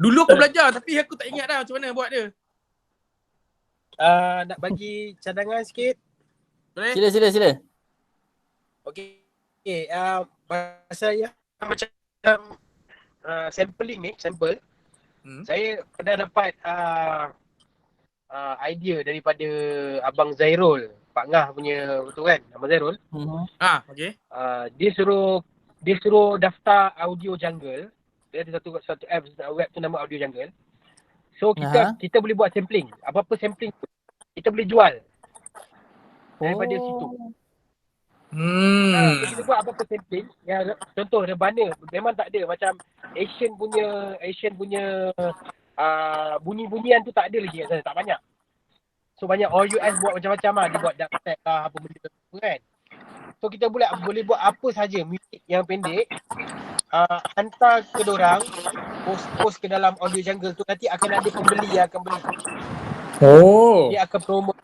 Dulu aku belajar tapi aku tak ingat dah macam mana buat dia. Nak bagi cadangan sikit? Boleh? Sila. Okey. Pasal yang macam sampling ni, sampel. Saya pernah dapat idea daripada Abang Zairul, Pak Ngah punya, betul kan? Abang Zairul. Okey. Dia suruh daftar Audio Jungle. Dia ada satu app, web tu nama Audio Jungle. So kita boleh buat sampling. Apa-apa sampling tu kita boleh jual daripada situ. So kita buat apa-apa sampling yang contoh Rebana memang tak ada, macam Asian punya bunyi-bunyian tu tak ada lagi kat sana, tak banyak. So banyak orang US buat macam-macam lah, dia buat dubstep lah apa benda tu kan. So kita boleh buat apa saja muzik yang pendek, hantar ke dorang, post ke dalam Audio Jungle tu, nanti akan ada pembeli yang akan beli. Dia akan promote.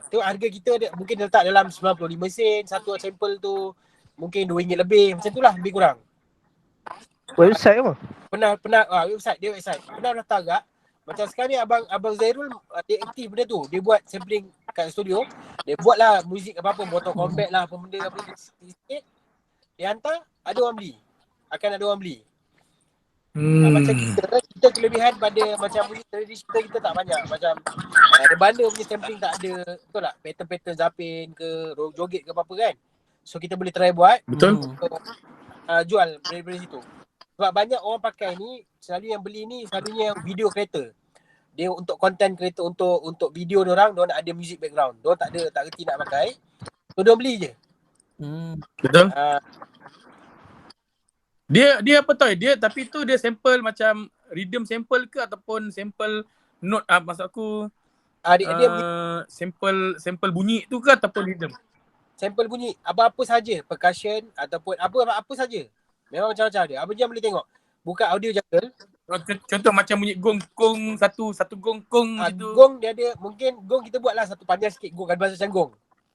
Tu harga kita mungkin letak dalam 95 sen satu sampel tu, mungkin RM2 lebih, macam tu lah, lebih kurang. Website apa? Pernah website. Pernah daftar agak. Macam sekarang ni Abang Zairul dia aktif benda tu. Dia buat sampling kat studio. Dia buat lah muzik apa-apa, Mortal Kombat lah, apa benda apa sikit. Dia hantar, ada orang beli. Akan ada orang beli. Macam kita kelebihan pada macam muzik tradisional kita tak banyak. Macam Rebana punya sampling tak ada. Betul tak? Pattern-pattern Zapin ke, joget ke apa-apa kan. So kita boleh try buat. Betul. Jual dari situ. Sebab banyak orang pakai ni, selalu yang beli ni selalunya yang video creator. Dia untuk content creator, untuk video diorang nak ada music background. Diorang tak reti nak pakai. So diorang beli je. Betul. Dia apa tau? Tapi tu dia sample macam rhythm sample ke ataupun sample note, maksud aku dia sample bunyi tu ke ataupun rhythm? Sample bunyi apa-apa saja, percussion ataupun apa saja. Memang macam-macam dia. Abang Jam boleh tengok. Buka Audio Jungle. Contoh macam bunyi gong kong, satu gong kong gitu. Gong dia ada, mungkin gong kita buat lah satu panjang sikit gong, ada macam gong.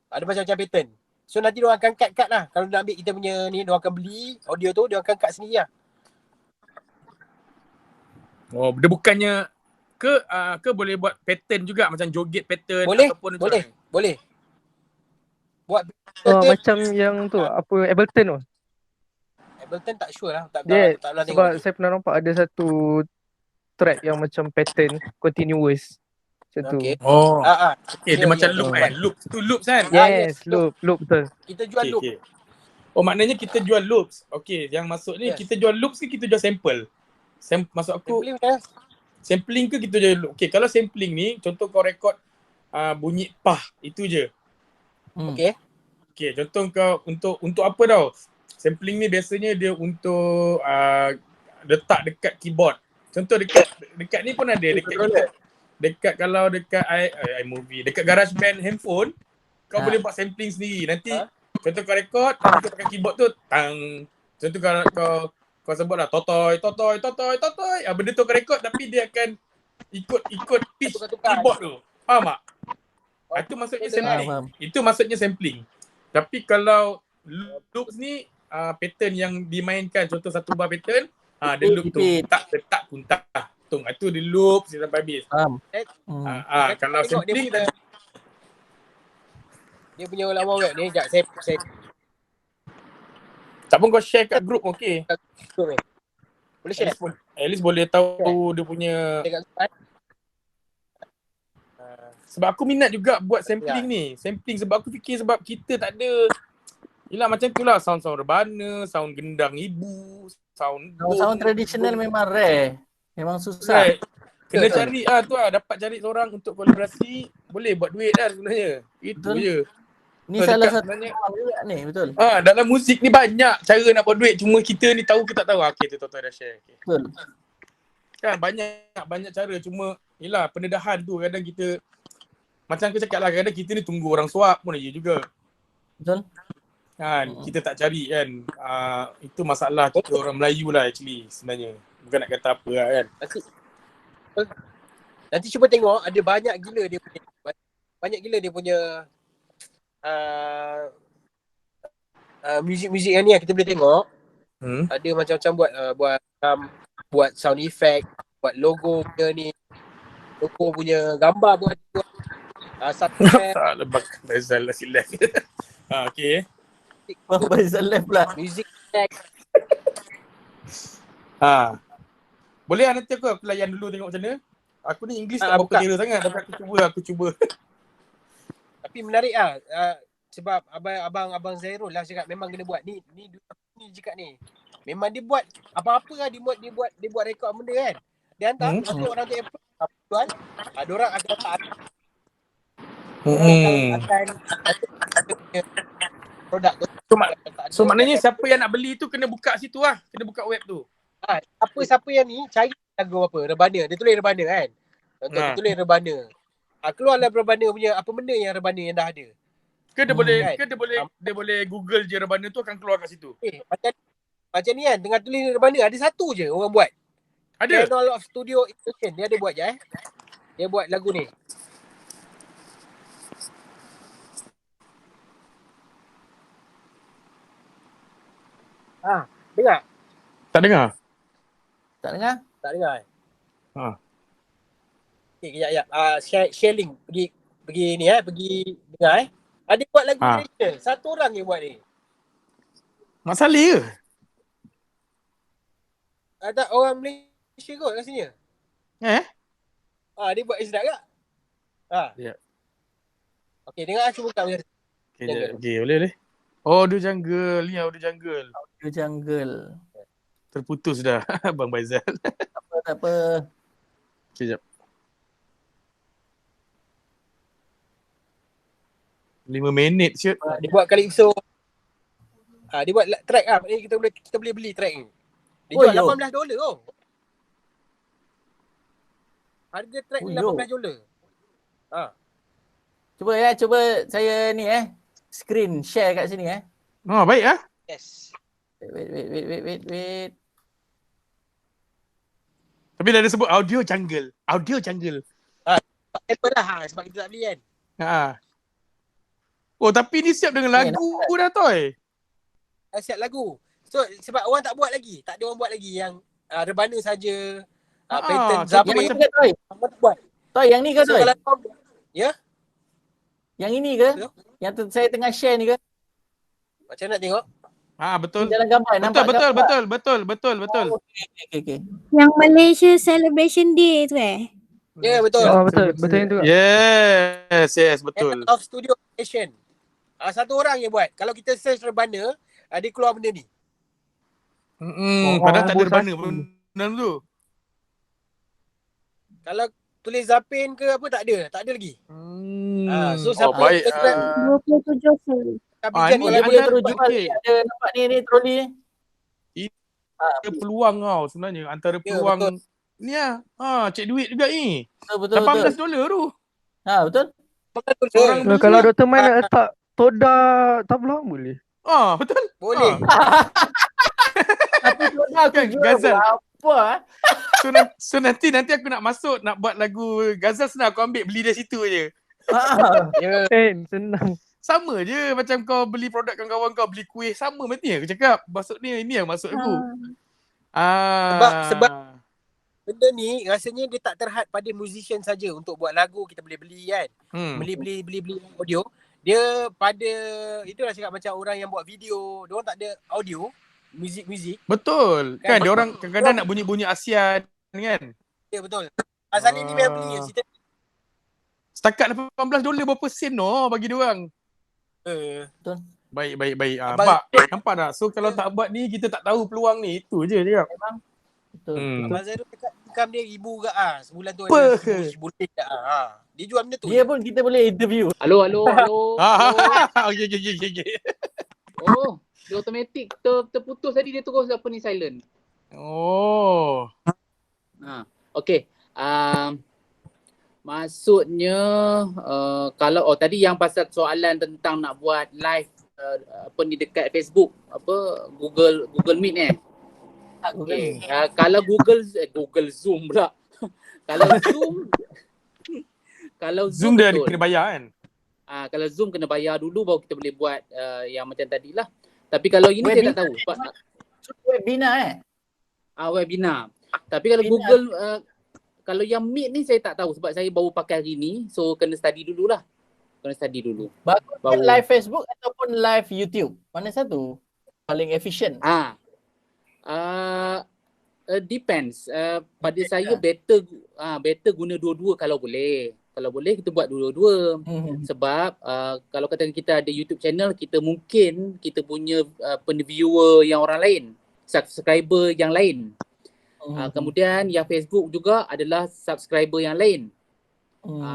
Ada macam-macam pattern. So nanti diorang akan cut lah. Kalau nak ambil kita punya ni, diorang akan beli audio tu, diorang akan cut sendiri lah. Dia bukannya ke boleh buat pattern juga, macam joget pattern ataupun boleh. Buat macam yang tu, apa Ableton tu. Ableton tak sure lah. Tak pernah tengok. Sebab saya pernah nampak ada satu track yang macam pattern continuous. Macam tu. Dia macam loop loop kan? Yes, loop betul. Kita jual loop. Maknanya kita jual loops. Yang masuk ni kita jual loops ke kita jual sample? Maksud aku sampling ke kita jual loop? Kalau sampling ni, contoh kau record bunyi pah, itu je. Contoh kau untuk apa tau? Sampling ni biasanya dia untuk letak dekat keyboard. Contoh dekat ni pun ada, dekat kalau dekat iMovie, dekat GarageBand handphone, kau boleh buat sampling sendiri. Nanti contoh kau record, kau pakai keyboard tu, tang. Contoh kau sebut lah totoy. Benda tu kau record tapi dia akan ikut pitch keyboard tu. Faham tak? Itu maksudnya sampling. Itu maksudnya sampling. Tapi kalau loops ni pattern yang dimainkan, contoh satu bar pattern, dia loop tu letak puntah. Itu dia loop sampai habis. Kalau sampling dia punya lawan web ni, sekejap saya tak pun kau share kat group, okey. Boleh share? At least boleh tahu dia punya. Sebab aku minat juga buat sampling ni. Sampling sebab aku fikir sebab kita tak ada. Yelah macam tu lah, sound Rebana, sound gendang ibu, sound tradisional memang rare. Memang susah. Kena cari tu lah, dapat cari seorang untuk kolaborasi, boleh buat duit dah sebenarnya. Itu je. Ni salah satu juga ni, betul. Dalam muzik ni banyak cara nak buat duit, cuma kita ni tahu ke tak tahu. Okey, tu Toto dah share. Betul. Kan banyak cara, cuma yelah pendedahan tu kadang kita, macam aku cakap lah, kadang kita ni tunggu orang suap pun aja juga. Betul. Kan, kita tak cari kan. Itu masalah kita orang Melayu lah actually sebenarnya. Bukan nak kata apa lah kan. Nanti cuba tengok, ada banyak gila dia punya muzik-muzik yang ni yang kita boleh tengok. Ada macam-macam buat buat sound effect, buat logo punya ni, logo punya gambar buat software, Tak lebak Faizal lah silap. Okey. Bang Faizal left pula. music tag. Boleh lah nanti aku layan dulu tengok macam mana. Aku ni English tak berapa buka. kira sangat tapi aku cuba. Tapi menarik sebab abang Zairul lah cakap memang kena buat ni cakap ni. Memang dia buat apa-apa lah dia buat rekod benda kan. Dia hantar lepas tu orang tu approve jual. Diorang akan letak akan produk tu. So maknanya siapa yang nak beli tu kena buka situ lah. Kena buka web tu. Siapa yang ni cari lagu apa? Rebana. Dia tulis Rebana kan. Dia tulis Rebana. Keluarlah Rebana punya apa benda yang Rebana yang dah ada. Ke dia boleh Google je Rebana tu akan keluar kat situ. Macam ni kan, tengah tulis Rebana ada satu je orang buat. Ada. Channel of Studio Extension. Dia ada buat je Dia buat lagu ni. Dengar? Tak dengar? Tak dengar? Tak dengar Okay, kejap. Share link. Pergi ni pergi dengar Ada buat lagu Malaysia. Satu orang je buat ni. Mak Saleh ke? Tak, orang Malaysia kot kat sini. Dia buat sedap tak? Ya. Okay, dengar cuba buka macam Okay, boleh. Audio Jungle. Ni Audio Jungle. Audio Jungle. Terputus dah Bang Faizal. Tak apa. Sekejap. 5 minit siut. Dia buat Calypso. Dia buat track Maknanya kita boleh beli track ni. Dia jual $18 tau. Harga track ni $18. Cuba saya ni screen share kat sini Baik ah. Yes. Wait. Tapi dah ada sebut Audio Jungle. Audio Jungle. Apple lah sebab kita tak beli kan. Oh tapi ni siap dengan lagu dah toy. Siap lagu. So sebab orang tak buat lagi. Tak ada orang buat lagi yang Rebana saja. Pattern Zapin. Yang ni ke Toy? Orang tak buat. Toy yang ni ke Toy? Ya? Yang ini ke? Yang saya tengah share ni ke? Macam nak tengok? Betul. Dalam gambar nampak. Betul. Okay. Yang Malaysia Celebration Day tu Ya, betul. Betul yang tu. Yes, betul. Of Studio Station. Satu orang yang buat. Kalau kita search Rebana, dia keluar benda ni. Padahal tak ada Rebana benda tu. Kalau tulis Zapin ke apa tak ada lagi. So siapa baik. 27 Februari. Ni Kalau boleh terus ada jual ada nampak ni troli ni. Ada peluang sebenarnya antara peluang ni cek duit juga ni. Betul. $18 tu. Betul. Kalau Dr. Man nak letak Toda tabla boleh. Betul. Boleh. Tapi Toda aku jual Ghazal. apa So nanti aku nak masuk nak buat lagu Ghazal senang aku ambil beli dari situ je. Senang. Sama je macam kau beli produk kawan-kawan kau beli kuih sama mesti aku cakap. Maksud ni ini yang maksud aku. Sebab benda ni rasanya dia tak terhad pada musician saja untuk buat lagu kita boleh beli kan. Beli audio. Dia pada itulah cakap macam orang yang buat video, dia orang tak ada audio, muzik. Betul. Kan dia orang kadang-kadang nak bunyi-bunyi Asian kan. Ya betul. Asal ni memang beli cerita. Setakat $18 berapa sen bagi dia orang. Betul. Baik. Nampak tak? So kalau tak buat ni kita tak tahu peluang ni. Itu je dia. Betul. Abang Zairul cakap income dia $1,000 ke sebulan tu apa ada $1,000 tak. Dia jual benda tu. Dia pun kita boleh interview. Halo. Okay. Oh, dia automatik terputus tadi dia terus apa ni silent. Okey. Maksudnya kalau tadi yang pasal soalan tentang nak buat live apa ni dekat Facebook Google Meet Okay. Kalau Google Zoom pula. Kalau Zoom dah betul. kena bayar kan? Kalau Zoom kena bayar dulu baru kita boleh buat yang macam tadilah. Tapi kalau ini saya tak tahu. Webinar Webinar. Tapi kalau Google kalau yang Meet ni saya tak tahu sebab saya baru pakai hari ni. So kena study dululah. Bagus Baru. live Facebook ataupun live YouTube? Mana satu paling efisien? Depends. Pada saya better guna dua-dua kalau boleh. Kalau boleh kita buat dua-dua. Sebab kalau katakan kita ada YouTube channel, kita punya viewer yang orang lain, subscriber yang lain. Kemudian yang Facebook juga adalah subscriber yang lain.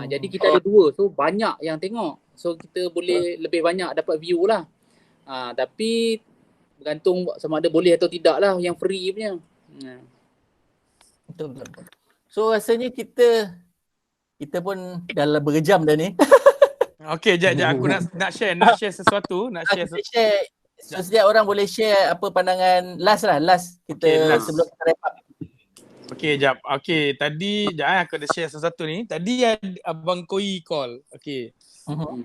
Jadi kita ada dua, so banyak yang tengok. So kita boleh lebih banyak dapat view lah. Tapi bergantung sama ada boleh atau tidak lah yang free punya. Betul. So rasanya kita pun dah berjam dah ni. Okey, jap aku nak share sesuatu, Share. So setiap orang boleh share apa pandangan last kita last. sebelum kita wrap up. Okey, jap. Okey, tadi aku ada share sesuatu ni. Tadi Abang Koi call. Okey.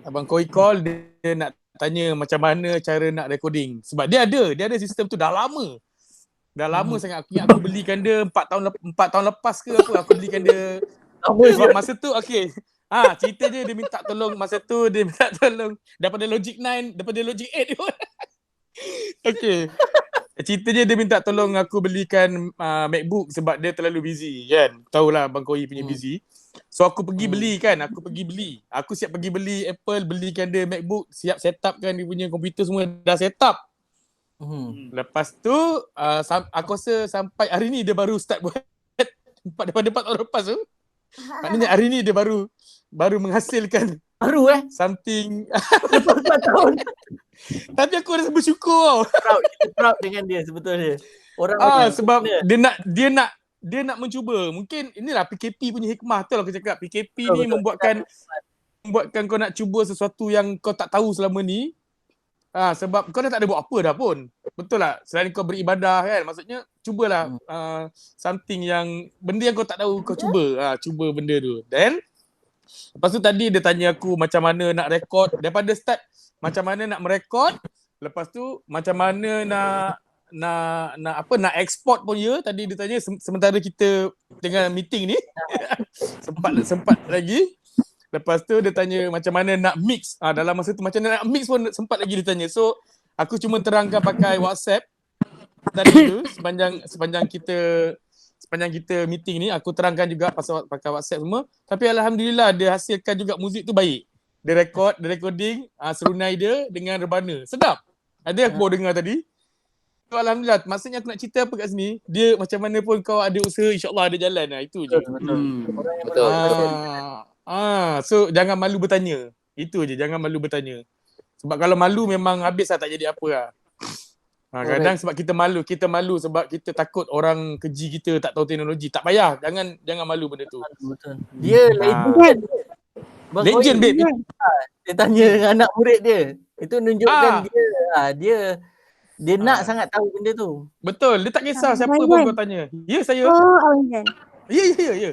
Abang Koi call, dia nak tanya macam mana cara nak recording. Sebab dia ada sistem tu dah lama. Dah lama sangat. Aku belikan dia 4 tahun lepas ke apa, aku belikan dia. Sebab masa tu okey. Cerita dia minta tolong masa tu, dia minta tolong daripada Logic 9, daripada Logic 8 pun. Okey. Cerita dia minta tolong aku belikan MacBook sebab dia terlalu busy kan. Tahulah Abang Koi punya busy. So aku pergi beli kan, Aku siap pergi beli Apple, belikan dia MacBook, siap set up kan dia punya komputer semua dah set up. Lepas tu aku rasa sampai hari ni dia baru start buat daripada 4 tahun lepas tu. Maknanya hari ni dia baru menghasilkan something. 4 tahun. Tapi aku rasa bersyukur tau. Proud dengan dia sebetulnya. Orang sebab dia nak mencuba. Mungkin inilah PKP punya hikmah tu lah aku cakap. PKP ni membuatkan kau nak cuba sesuatu yang kau tak tahu selama ni. Sebab kau dah tak ada buat apa dah pun. Betul tak? Selain kau beribadah kan. Maksudnya cubalah something yang benda yang kau tak tahu kau cuba. Cuba benda tu. Then lepas tu tadi dia tanya aku macam mana nak record daripada start, macam mana nak merekod, lepas tu macam mana nak export pun ya. Tadi dia tanya sementara kita tengah meeting ni. sempat lagi. Lepas tu dia tanya macam mana nak mix. Dalam masa tu macam mana nak mix pun sempat lagi dia tanya. So aku cuma terangkan pakai WhatsApp tadi tu sepanjang kita meeting ni aku terangkan juga pasal pakai WhatsApp semua. Tapi alhamdulillah dia hasilkan juga muzik tu baik. Dia recording serunai dia dengan rebana. Sedap. Ada aku baru dengar tadi. So, alhamdulillah. Maksudnya aku nak cerita apa kat sini, dia macam mana pun kau ada usaha, insya-Allah ada jalan. Itu je. Betul. So jangan malu bertanya. Itu je, jangan malu bertanya. Sebab kalau malu memang habis tak jadi apa lah. Kadang sebab kita malu sebab kita takut orang keji kita tak tahu teknologi. Tak payah, jangan malu benda tu. Betul. Dia legend. Legend babe. Dia tanya dengan anak murid dia. Itu menunjukkan dia nak sangat tahu benda tu. Betul, dia tak kisah siapa pun kau tanya. Ya saya. Abang Jan. Ya.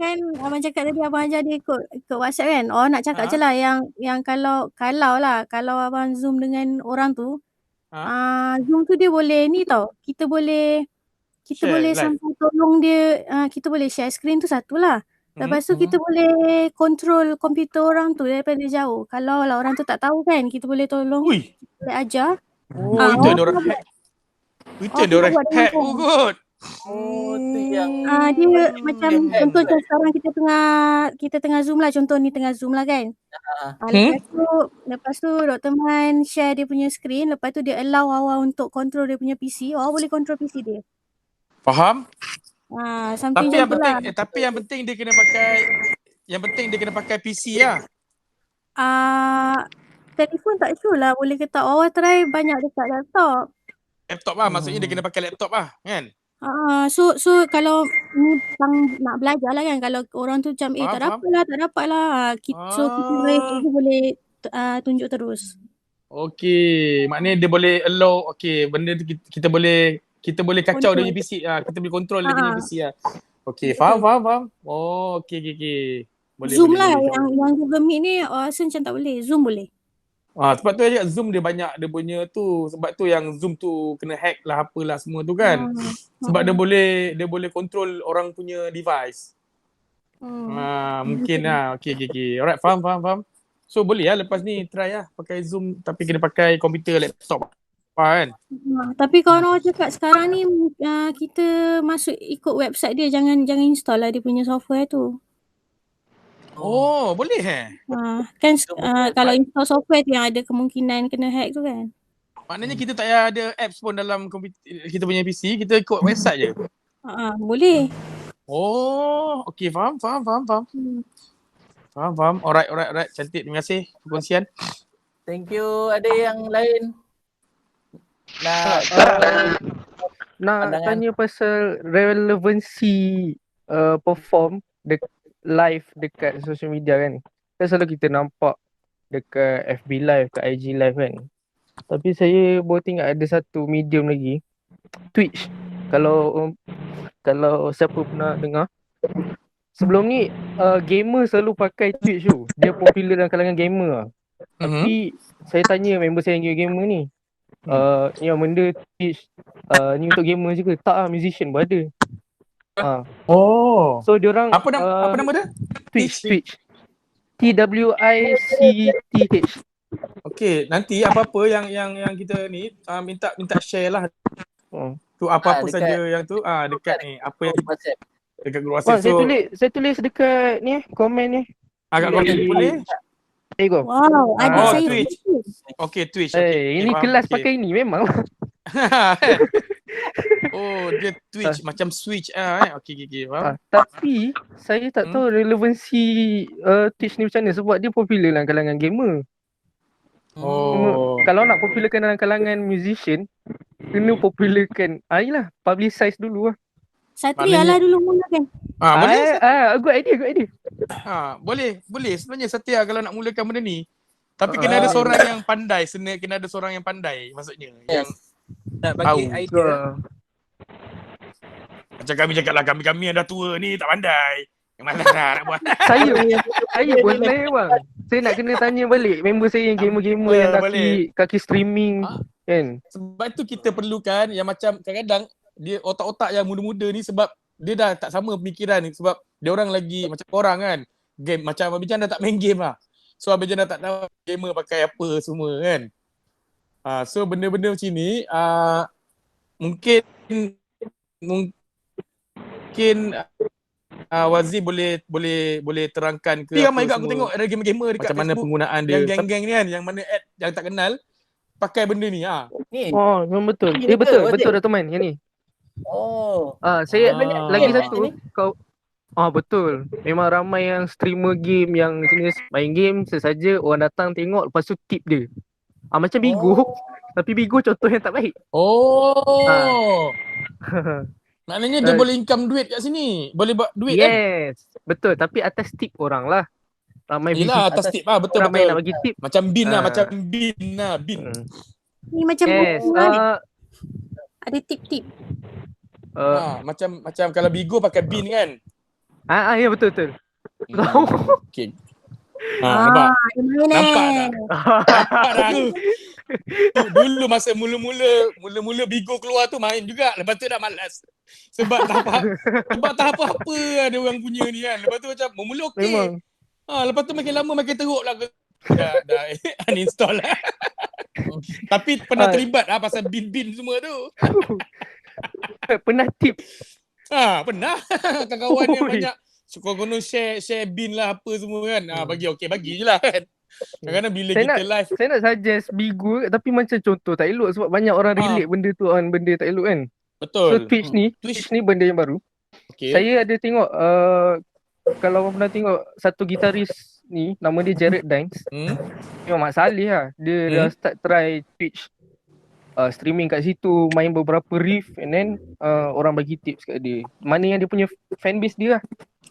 Kan abang cakap tadi abang ajar dia ikut WhatsApp kan. Nak cakap je lah yang kalau abang Zoom dengan orang tu, Zoom tu dia boleh ni tau. Kita boleh sampai tolong dia, kita boleh share screen tu satulah. Lepas tu kita boleh control komputer orang tu daripada jauh. Kalau lah orang tu tak tahu kan, kita boleh tolong. Ui. Kita boleh ajar. Itu ada orang hack. Itu ada orang hack. Good. Tu yang Dia macam contoh sekarang kita tengah Zoom lah, contoh ni tengah Zoom lah kan. Lepas tu Dr. Man share dia punya screen, lepas tu dia allow Hawa untuk control dia punya PC. Hawa boleh control PC dia. Faham? Something Tapi yang penting dia kena pakai PC lah. Telefon tak sure lah boleh ke tak. Hawa try banyak dekat laptop. Laptop lah, maksudnya dia kena pakai laptop lah kan. So kalau ni nak belajar lah kan, kalau orang tu macam tak dapat lah. So kita boleh tunjuk terus. Okey, maknanya dia boleh allow, benda tu kita boleh kacau dia punya PC. Kita boleh control dia punya PC lah. Okey, faham. Oh, okey. Boleh. Zoom lah. Yang Google Meet ni rasa macam tak boleh. Zoom boleh. Sebab tu aja Zoom dia banyak dia punya tu. Sebab tu yang Zoom tu kena hack lah apalah semua tu kan. Sebab dia boleh control orang punya device. Mungkin lah. Okay. Alright, faham. So boleh lah lepas ni try lah pakai Zoom tapi kena pakai komputer, laptop kan. Tapi kawan orang cakap sekarang ni kita masuk ikut website dia, jangan install lah dia punya software tu. Oh, boleh Kan kalau install software tu yang ada kemungkinan kena hack tu kan. Maknanya kita tak payah ada apps pun dalam komputer kita punya PC, kita ikut website je. Boleh. Oh, okey, faham. Faham. Alright. Cantik, terima kasih perkongsian. Thank you. Ada yang lain? Nak pandangan. tanya pasal relevansi perform live dekat social media kan. Kan selalu kita nampak dekat FB live, kat IG live kan. Tapi saya baru tengok ada satu medium lagi, Twitch. Kalau siapa pernah dengar, sebelum ni gamer selalu pakai Twitch tu. Dia popular dalam kalangan gamer lah. Tapi saya tanya member saya yang gamer ni, yang benda Twitch ni untuk gamer je ke? Tak lah, musician pun ada. So diorang Apa nama dia? Twitch. TWICTH. Okey, nanti apa-apa yang kita ni minta share lah. Tu apa-apa dekat- saja yang tu dekat ni apa yang WhatsApp. dekat group WhatsApp. Saya tulis dekat ni komen ni. Agak komen boleh. Go. Wow, adik saya Twitch. Okey, Twitch. Ini faham, kelas okey. pakai ni memang. Oh, dia Twitch macam Switch okey, faham. Tapi saya tak tahu relevansi Twitch ni macam mana sebab dia popular dalam kalangan gamer. Kalau nak popularkan dalam kalangan musician, kena popularkan yelah, publicize dulu lah. Satria lah dulu mulakan. Boleh. Good idea. Boleh. Sebenarnya Satya kalau nak mulakan benda ni. Tapi kena ada seorang yang pandai, kena ada seorang yang pandai maksudnya. Yang nak bagi tahu. idea. Macam kami cakap lah, kami yang dah tua ni tak pandai. Yang malas lah nak buat. Saya pun saya bang. Saya nak kena tanya balik member saya yang gamer-gamer yang kaki streaming kan. Sebab tu kita perlukan yang macam kadang-kadang dia otak-otak yang muda-muda ni sebab dia dah tak sama pemikiran ni sebab dia orang lagi macam orang kan. Game macam Abidjan dah tak main game lah. So Abidjan dah tak tahu gamer pakai apa semua kan. So benda-benda macam ni mungkin Wazir boleh terangkan ke apa semua. Aku tengok ada gamer-gamer dekat macam Facebook, mana penggunaan dia. Yang geng-geng ni kan, yang mana ad yang tak kenal pakai benda ni. Memang betul. Betul dah teman yang ni. Saya lagi satu kau betul. Memang ramai yang streamer game yang jenis main game sesaja, orang datang tengok lepas tu tip dia. Macam Bigo. Tapi Bigo contoh yang tak baik. Maknanya dia boleh income duit kat sini. Boleh buat duit kan? Yes. Betul. Tapi atas tip orang lah. Ramai atas tip betul. Ramai nak bagi tip. Macam bin macam bin. Ni macam buku kan? Ada tip-tip. Macam kalau Bigo pakai bin kan? Ya betul. Okay. Nampak? Nampak tak? Dulu masa mula-mula Bigo keluar tu main juga. Lepas tu dah malas. Sebab tak apa-apa ada orang punya ni kan. Lepas tu macam mula okey. Lepas tu makin lama makin teruk lah. Dah uninstall lah. Tapi pernah terlibat pasal bin semua tu. Pernah tip? Pernah. Kawan-kawan yang banyak suka guna share bin lah apa semua kan. Bagi je lah kan. Kadang-kadang bila kita live. Saya nak suggest Bigo tapi macam contoh tak elok sebab banyak orang relate benda tu benda tak elok kan. Betul. So Twitch ni benda yang baru. Saya ada tengok kalau orang pernah tengok satu gitaris ni nama dia Jared Dines. Memang Mak Saleh lah. Dia dah start try Twitch. Streaming kat situ, main beberapa riff and then orang bagi tips kat dia. Mana yang dia punya fanbase dia lah.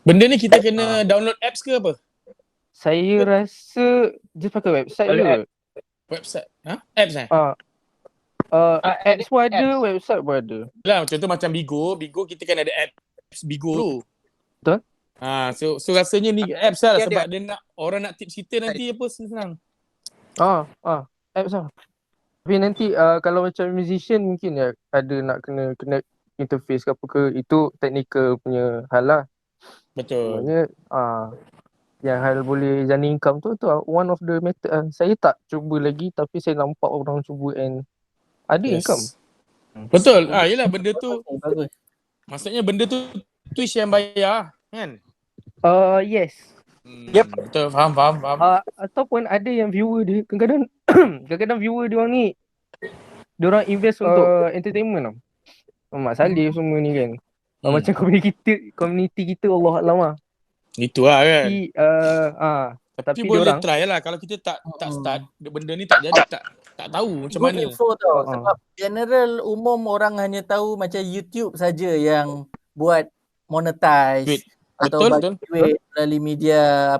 Benda ni kita kena download apps ke apa? Saya rasa just pakai website je. Website? Apps apps pun ada, website pun ada. Lah contoh macam Bigo kita kan ada apps Bigo tu. Betul? So rasanya ni apps lah sebab dia nak orang nak tips kita nanti apa senang. Apps lah. Tapi nanti kalau macam musician mungkin ya ada nak kena connect interface ke apa ke, itu technical punya hal lah. Betul. Sebenarnya yang hal boleh jana income tu one of the method. Saya tak cuba lagi tapi saya nampak orang cuba and ada income. Betul. Yelah benda tu, Bagus. maksudnya benda tu Twitch yang bayar kan? Yes. Betul, faham. Ataupun ada yang viewer dia kadang-kadang viewer dia orang ni diorang invest untuk entertainment tau. Mak Saleh semua ni kan. Macam community kita Allah Alam lah. Itu lah kan. Tapi boleh diorang try lah. Kalau kita tak start, benda ni tak jadi, tak tahu macam mana. Info tau. Sebab general umum orang hanya tahu macam YouTube saja yang buat monetize atau bagi duit melalui media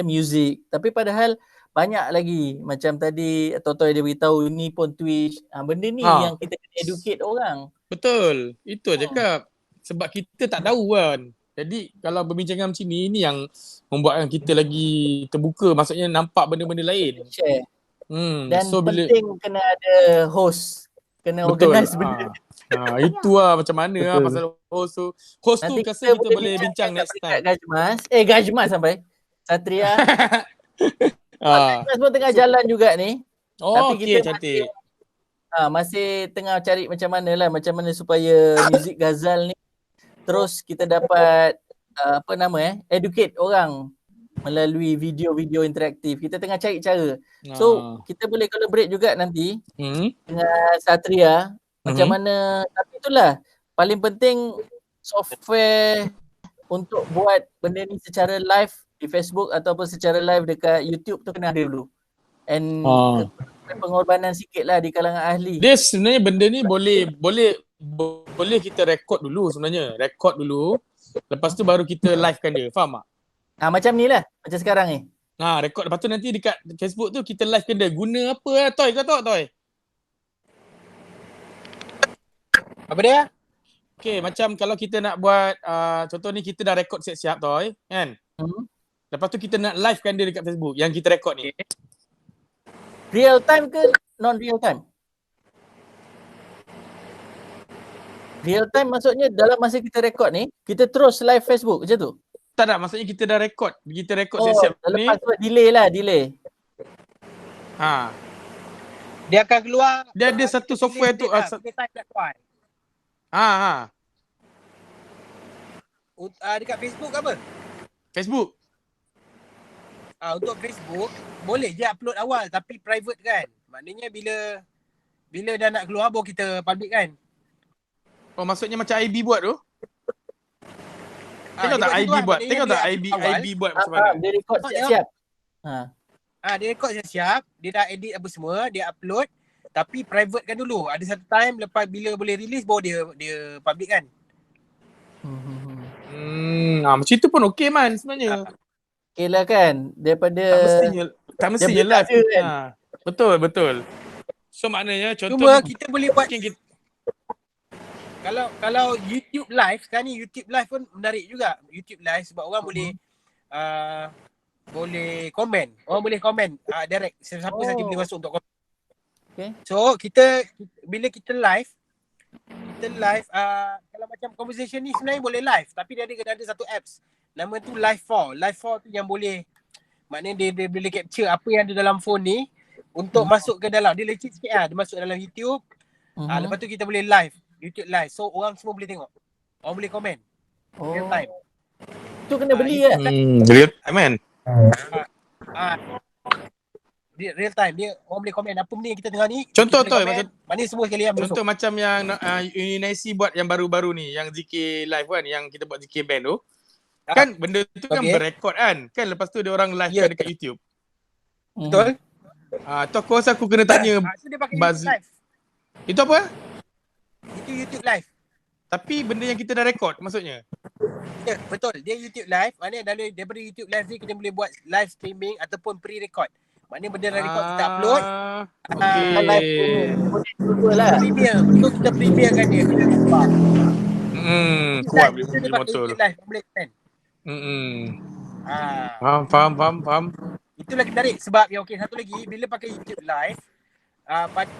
music. Tapi padahal banyak lagi macam tadi Totoy dia beritahu ni pun Twitch. Benda ni yang kita kena educate orang. Betul. Itu aja cakap. Sebab kita tak tahu kan. Jadi kalau berbincangan macam ni yang membuatkan kita lagi terbuka, maksudnya nampak benda-benda lain. Share. Dan so penting kena ada host. Kena organize benda. Itu lah macam mana lah pasal host tu. Host tu rasa kita boleh bincang next time. Gajmas sampai. Satria. Gajmas pun tengah jalan juga ni. Tapi kita cantik. Masih tengah cari macam mana supaya muzik Ghazal ni terus kita dapat educate orang melalui video-video interaktif. Kita tengah cari cara. So kita boleh collaborate juga nanti dengan Satria. Macam mana, tapi itulah paling penting software untuk buat benda ni secara live di Facebook ataupun secara live dekat YouTube tu kena ada dulu. And pengorbanan sikit lah di kalangan ahli. Dia sebenarnya benda ni boleh kita rekod dulu sebenarnya. Rekod dulu. Lepas tu baru kita livekan dia. Faham tak? Macam ni lah. Macam sekarang ni. Rekod. Lepas tu nanti dekat Facebook tu kita livekan dia. Guna apa lah Toy? Kau tahu Toy? Apa dia? Okay, macam kalau kita nak buat contoh ni kita dah rekod siap-siap Toy. Kan? Lepas tu kita nak livekan dia dekat Facebook yang kita rekod ni. Real time ke non real time? Real time maksudnya dalam masa kita rekod ni, kita terus live Facebook macam tu? Tak, maksudnya kita dah rekod. Kita rekod siap-siap ni. Lepas tu delay. Dia akan keluar. Dia ada satu software tu. Dekat Facebook ke apa? Facebook. Untuk Facebook boleh je upload awal tapi private kan. Maknanya bila dah nak keluar baru kita public kan. Maksudnya macam IB buat tu? Tengok tak IB buat? Tengok tak IB buat macam mana? Dia record siap-siap. Dia record siap-siap, dia dah edit apa semua, dia upload tapi private kan dulu. Ada satu time lepas bila boleh release baru dia public kan. Macam tu pun okey man sebenarnya. Okay lah kan, daripada tak mestinya live kan. Betul. So maknanya contoh cuma kita boleh buat kalau YouTube live sekarang ni, YouTube live pun menarik juga. YouTube live sebab orang boleh komen. Orang boleh komen direct, siapa saja boleh masuk untuk komen. Okay. So bila kita live kalau macam conversation ni sebenarnya boleh live tapi dia ada satu apps. Nama tu Live4. Live4 tu yang boleh, maknanya dia boleh capture apa yang ada dalam phone ni untuk masuk ke dalam. Dia leceh sikit dia masuk dalam YouTube. Lepas tu kita boleh live, YouTube live. So orang semua boleh tengok. Orang boleh komen. Real time. Tu kena beli kan? Real time kan? Dia real time. Dia orang boleh komen apa benda yang kita tengah ni. Contoh tu maknanya semua sekali yang contoh masuk. Macam yang Uninaisi buat yang baru-baru ni, yang ZK live kan, yang kita buat ZK band tu. Kan benda tu kan berekod kan. Kan lepas tu dia orang live kan dekat YouTube. Betul? Tu aku rasa aku kena tanya dia pakai YouTube live. Itu apa? Itu YouTube live. Tapi benda yang kita dah rekod maksudnya. Ya, betul. Dia YouTube live. Maknanya daripada YouTube live ni kita boleh buat live streaming ataupun pre-record. Maknanya benda dah record kita upload. Live streaming. Boleh lah. Premier. So kita premier kan dia. Kuat boleh motor. YouTube live boleh kan. Faham. Itu lagi menarik sebab yang okey, satu lagi bila pakai YouTube live,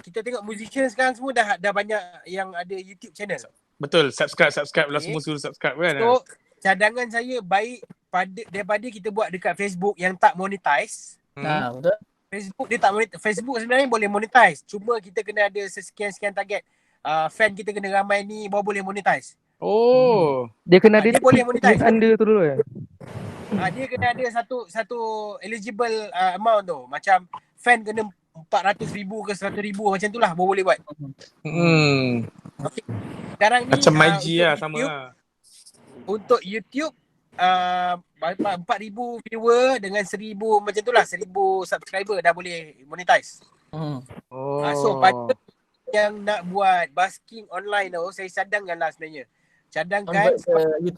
kita tengok musician sekarang semua dah banyak yang ada YouTube channel. Betul, subscribe lah, Okay. semua suruh subscribe kan. So cadangan saya baik daripada kita buat dekat Facebook yang tak monetize. Betul. Facebook dia tak monetize. Facebook sebenarnya boleh monetize. Cuma kita kena ada sekian-sekian target. Fan kita kena ramai ni baru boleh monetize. Dia kena ada dia boleh monetize. anda tu dulu kan. Dia kena ada satu eligible amount tu. Macam fan kena 400,000 ke 100,000 macam tu lah baru boleh buat. Okay. Sekarang ni Macam MyG lah, sama YouTube, lah. Untuk YouTube 4,000 viewer dengan 1,000 macam tu lah, 1,000 subscriber dah boleh monetize. So pada yang nak buat basking online tu, saya cadangkanlah sebenarnya. Cadangkan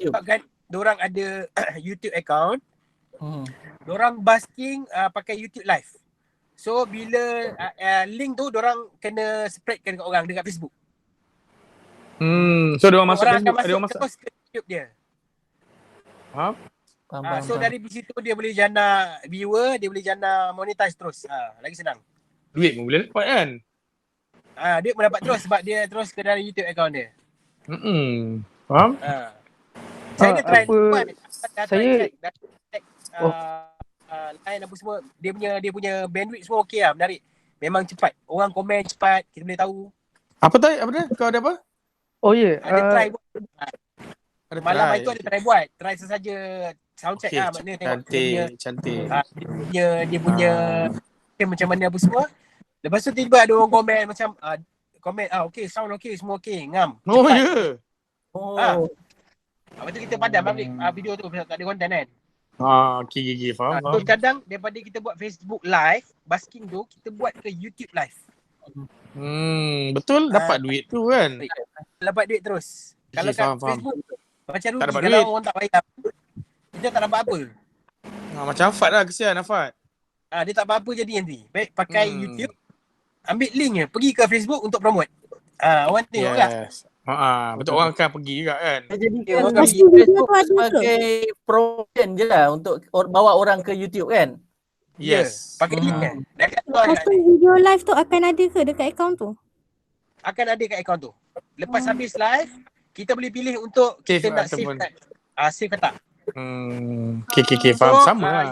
sebabkan diorang ada YouTube account. Diorang basking pakai YouTube live. So bila link tu diorang kena spreadkan dekat orang dekat Facebook. So diorang masuk orang Facebook, akan diorang masuk masuk. terus ke YouTube dia. Faham? So dari situ dia boleh jana viewer, dia boleh jana monetize terus. Lagi senang. Duit pun boleh dapat kan? Dia pun dapat terus sebab dia terus ke dari YouTube account dia. Faham? Saya dah try buat. Saya- Dah check line apa semua. Dia punya bandwidth semua okey lah, menarik. Memang cepat. Orang komen cepat, kita boleh tahu. Apa dia? Kau ada apa? Oh ya, Ada try buat. Ada Malam try. itu ada try buat. Try sesaja sound check Okay, lah. Maknanya tengok dia cantik. dia punya macam mana apa semua. Lepas tu tiba ada orang komen macam komen okey, sound okey, semua okey, ngam. Oh cepat. ya. Lepas tu kita padam ambil video tu tak ada konten kan. Okay, faham. So kadang daripada kita buat Facebook live, basking tu kita buat ke YouTube live. Betul, dapat duit tu kan. Dapat duit terus. Kalau kat faham. Facebook macam rugi dapat kalau duit. orang tak bayar. Kita tak dapat apa. Macam Afat lah, kesian Afat. Dia tak apa-apa jadi nanti. Baik pakai YouTube, ambil link je, pergi ke Facebook untuk promote. Orang tengok lah. Betul, orang akan pergi juga kan. Dia jadikan orang video Facebook tu ada ke? sebagai promotion je lah untuk bawa orang ke YouTube kan. Yes. Pakai link kan. Lepas tu video live tu akan ada ke dekat akaun tu? Akan ada kat akaun tu. Lepas habis live, kita boleh pilih untuk Save kita nak save ataupun- kat save ke tak. Okay, faham. Sama lah.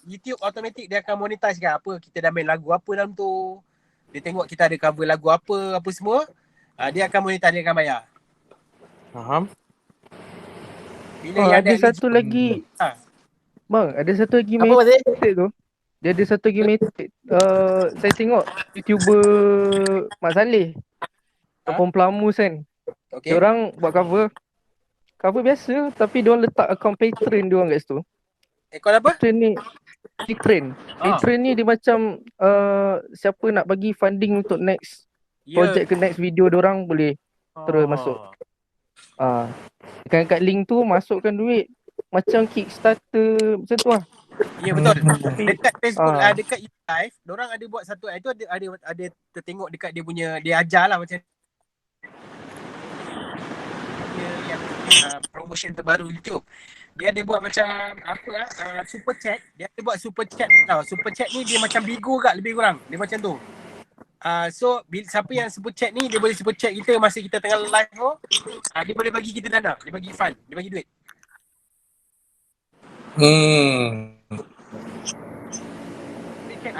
YouTube automatic dia akan monetize kan apa kita dah main lagu apa dalam tu. Dia tengok kita ada cover lagu apa semua. Dia akan monetize, dia akan bayar. Faham. Bila yang ada satu lagi. Bang, ada satu lagi Apa Mazin? method tu. Dia ada satu lagi method. Saya tengok YouTuber Mak Saleh. Kampung Pelamus kan. Okay. Diorang buat cover biasa tapi diorang letak account Patreon diorang kat situ. Kau apa? Patreon ni Patreon ni dia macam siapa nak bagi funding untuk next project ke next video diorang boleh terus masuk. Kat link tu masukkan duit macam Kickstarter macam tu lah. Ya betul. Dekat Facebook dekat YouTube Live, diorang ada buat satu itu ada tertengok dekat dia punya, dia ajar lah macam dia yang promotion terbaru YouTube. Dia ada buat macam super chat. Dia ada buat super chat tau. Super chat ni dia macam Bigo kat lebih kurang. Dia macam tu. So siapa yang super chat ni dia boleh super chat kita masa kita tengah live tu. Dia boleh bagi kita dana, dia bagi fund, dia bagi duit.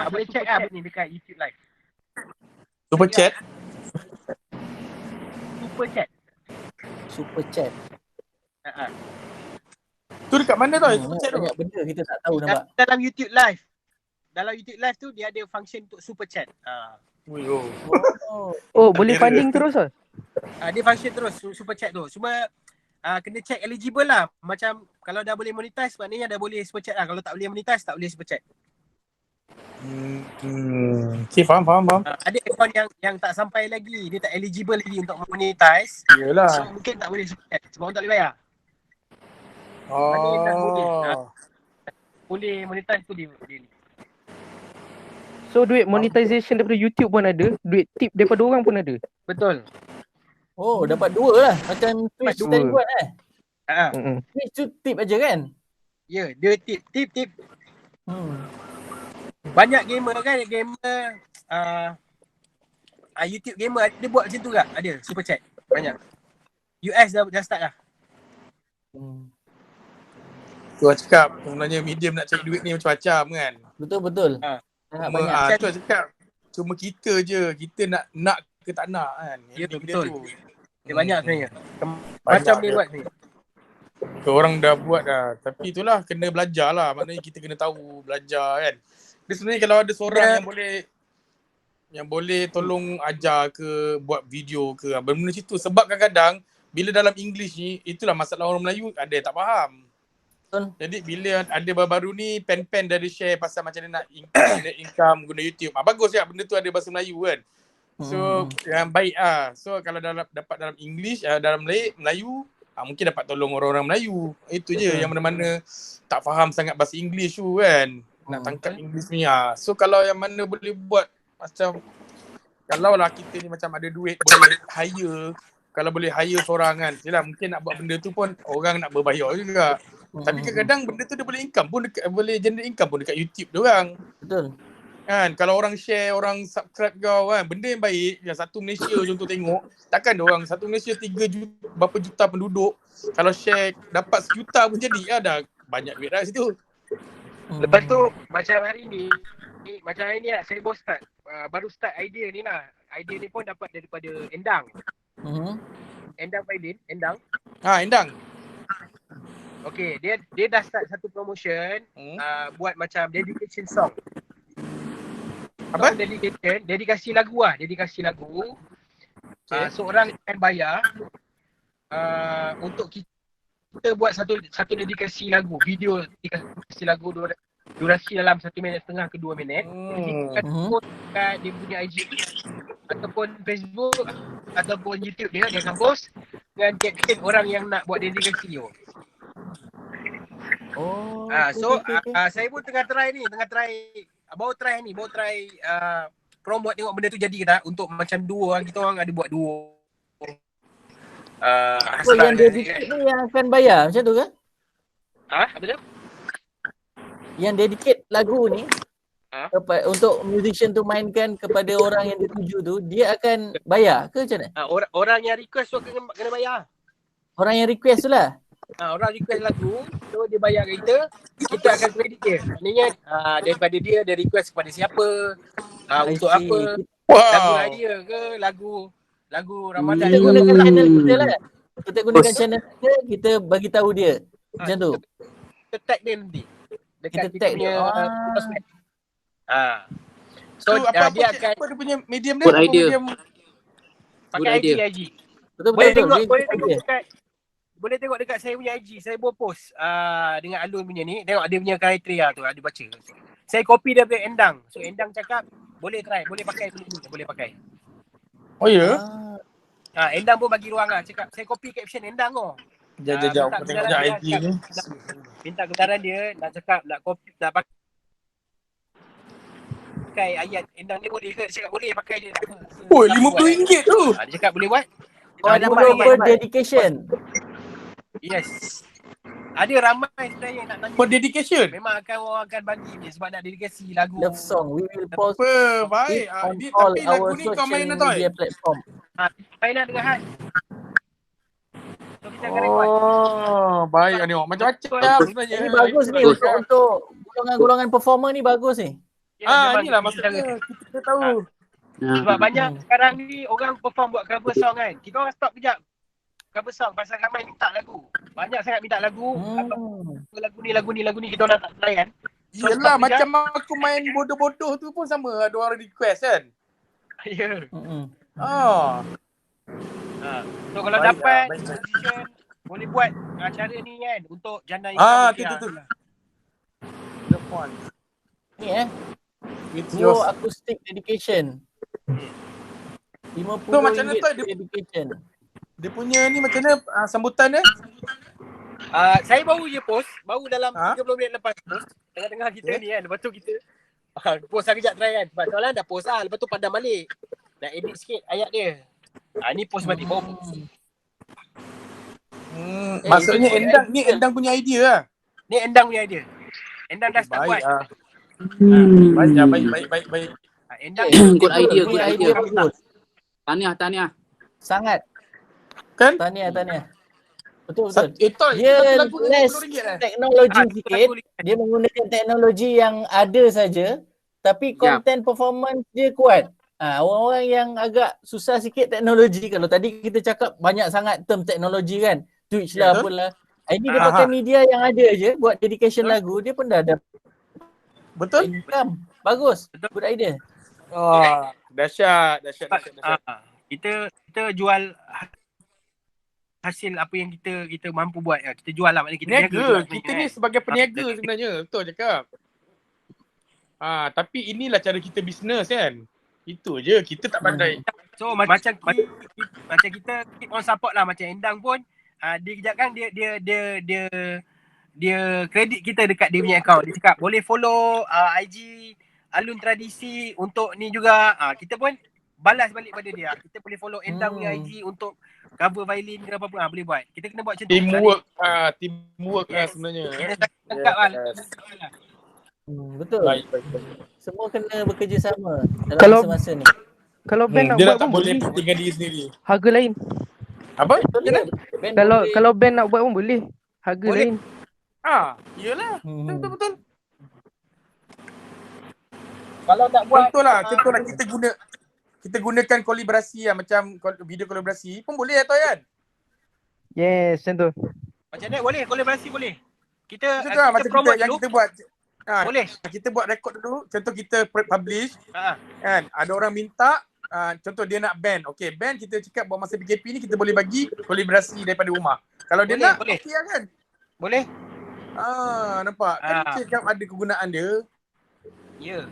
Boleh check lah ni dekat YouTube live. Super chat. Super chat. Tu dekat mana tau? Super chat tu. Banyak benda kita tak tahu nampak. Dalam YouTube live. Dalam YouTube live tu dia ada function untuk super chat. Oh, boleh funding terus lah. Dia function terus super chat tu. Cuma kena check eligible lah. Macam kalau dah boleh monetize maknanya dah boleh super chat lah. Kalau tak boleh monetize tak boleh super chat. Okay, faham. Ada account yang tak sampai lagi, dia tak eligible lagi untuk monetize. Yelah. So mungkin tak boleh super chat sebab orang tak boleh bayar. Maknanya tak boleh. Boleh monetize tu dia ni. So duit monetization daripada YouTube pun ada, duit tip daripada orang pun ada. Betul. Oh, dapat dua lah. Macam Twitch dua. tadi buat Mm-mm. Twitch tu tip aja kan? Ya, dia tip. banyak gamer kan, YouTube gamer ada buat macam tu tak? Ada super chat banyak. US dah start dah. Tu aku cakap sebenarnya medium nak cari duit ni macam-macam kan. Betul. Sangat banyak. Tu aku cakap cuma kita je, kita nak ke tak nak kan. Ya, Benda betul. tu. Dia banyak sebenarnya. Macam dia buat ni. Orang dah buat dah. Tapi itulah kena belajar lah. Maknanya kita kena tahu belajar kan. Dia sebenarnya kalau ada seorang yang boleh tolong ajar ke buat video ke benda macam tu. Sebab kadang-kadang bila dalam English ni itulah masalah orang Melayu ada yang tak faham. Jadi bila ada baru-baru ni pen-pen dari share pasal macam mana nak income guna YouTube. Bagus ya benda tu ada bahasa Melayu kan. So yang baik So kalau dapat dalam English dalam Melayu mungkin dapat tolong orang-orang Melayu. Itu je yang mana-mana tak faham sangat bahasa English tu kan. Nak tangkap English ni So kalau yang mana boleh buat macam kalau lah kita ni macam ada duit boleh hire. Kalau boleh hire seorang kan. Yelah mungkin nak buat benda tu pun orang nak berbayar juga. Tapi kadang-kadang benda tu dia boleh income pun boleh generate income pun dekat YouTube dia orang. Betul. Kan kalau orang share, orang subscribe kau kan, benda yang baik, yang satu Malaysia contoh tengok, takkan dia orang satu Malaysia 3 juta berapa juta penduduk, kalau share dapat 1 juta pun jadi dah banyak duit dah situ. Lepas tu macam hari ni saya baru start idea ni lah. Idea ni pun dapat daripada Endang. Endang Faidin, Endang. Endang. Okay, dia dah start satu promotion buat macam dedication song. Apa? Dedikasi lagu lah. Dedikasi lagu. Seorang akan bayar untuk kita buat satu dedikasi lagu. Video dedikasi lagu durasi dalam 1.5 minit ke 2 minit. Kita post kat dia punya IG ataupun Facebook ataupun YouTube dia akan post dengan caption orang yang nak buat dedikasi tu. Saya pun tengah try baru try promote tengok benda tu jadi ke tak untuk macam duo kita orang ada buat duo. Yang dedicate ni yang akan bayar macam tu ke? Apa tu? Yang dedicate lagu ni untuk musician tu mainkan kepada orang yang dia tuju tu, dia akan bayar ke macam mana? Orang yang request tu kena bayar. Orang yang request tu lah? Orang request lagu, so dia bayar kita akan credit dia. Maknanya daripada dia request kepada siapa, untuk apa, lagu idea ke, lagu Ramadan. Kita gunakan channel kita lah. Kita gunakan channel kita bagi tahu dia. Macam tu. Kita tag dia nanti. Dekat kita tag dia. So dia akan apa dia punya medium dia? Pakai IG. Betul. Boleh tengok dekat saya punya IG. Saya buat post dengan Alun punya ni. Tengok dia punya kriteria tu. Ada baca. Saya copy dia dari Endang. So Endang cakap boleh try. Boleh pakai. Boleh pakai. Oh ya? Endang pun bagi ruang lah. Cakap saya copy caption Endang tu. Jauh. Tengok je IG ni. Minta kebenaran dia. Nak cakap nak copy. Nak pakai ayat Endang ni boleh ke? Dia cakap boleh pakai je. Oh RM50 tu. Dia cakap boleh buat. Ada per dedication. Yes. Ada ramai sebenarnya yang nak tanya. For dedication? Memang orang akan bagi dia sebab nak dedikasi lagu. Love song. We will post baik. all Tapi our lagu ni kau main social media platform. Main lah dengan Hat. So kita akan record. Baik ni. Macam-macam sebenarnya. Ini bagus ni untuk golongan-golongan performer ni bagus ni. Inilah maksudnya kita tahu. Sebab banyak sekarang ni orang perform buat cover song kan. Kita orang stop kejap. Cover song pasal ramai minta lagu. Banyak sangat minta lagu. Lagu ni kita orang tak try kan. Yelah macam aku main bodoh-bodoh tu pun sama. Ada orang request kan. Ya. So kalau baik dapat musician boleh buat cara ni kan untuk jana tu. Ni Duo acoustic dedication. 50 so, macam mana tu dedication. Dia punya ni macam mana sambutan dia? Saya baru je post. Baru dalam 30 minit lepas post. Tengah-tengah kita ni kan. Lepas tu kita post sekejap try kan. Sebab soalan dah post lah. Lepas tu padam balik. Nak edit sikit ayat dia. Ni post balik baru post. Maksudnya Endang punya idea lah. Ni Endang punya idea. Endang dah start buat. Baik. Endang Good idea, good idea. bagus. Tahniah. Sangat. Kan? Tahniah. Betul. Dia Dia lagu less RM10 teknologi sikit. Dia menggunakan teknologi yang ada saja, tapi content performance dia kuat. Orang-orang yang agak susah sikit teknologi, kalau tadi kita cakap banyak sangat term teknologi kan, Twitch lah apalah. Ini dia pakai media yang ada je buat dedication lagu, dia pun dah ada income. Bagus. Good idea. Oh, dahsyat. Kita jual hasil apa yang kita mampu buat. Kita jual lah, maknanya kita peniaga. Kita ni sebagai peniaga sebenarnya. Betul cakap. Tapi inilah cara kita bisnes kan. Itu je, kita tak pandai. So macam kita keep on support lah. Macam Endang pun dia kejap kan dia kredit kita dekat dia punya account. Dia cakap boleh follow IG Alun Tradisi untuk ni juga. Kita pun balas balik pada dia. Kita boleh follow Endang punya IG untuk cover violin ke apa-apa. Boleh buat. Kita kena buat macam tu. Teamwork lah sebenarnya. Betul. Baik. Semua kena bekerjasama dalam masa-masa ni. Kalau band nak dia buat tak pun boleh boleh. tinggal diri sendiri. Harga lain. Apa? Kalau band nak buat pun boleh. Harga lain. Iyalah. Betul. Kalau nak buat Contohlah kita gunakan kolaborasi macam video kolaborasi pun boleh atau kan? Yes, macam tu. Macam mana boleh kolaborasi boleh. Kita macam promote kita yang dulu. kita buat. Boleh. Kita buat rekod dulu. Contoh kita publish. Kan? Ada orang minta contoh dia nak band. Okey, band kita cakap buat masa PKP ni kita boleh bagi kolaborasi daripada rumah. Kalau dia nak okey lah kan? Boleh. Nampak? Kan cakap ada kegunaan dia. Ya.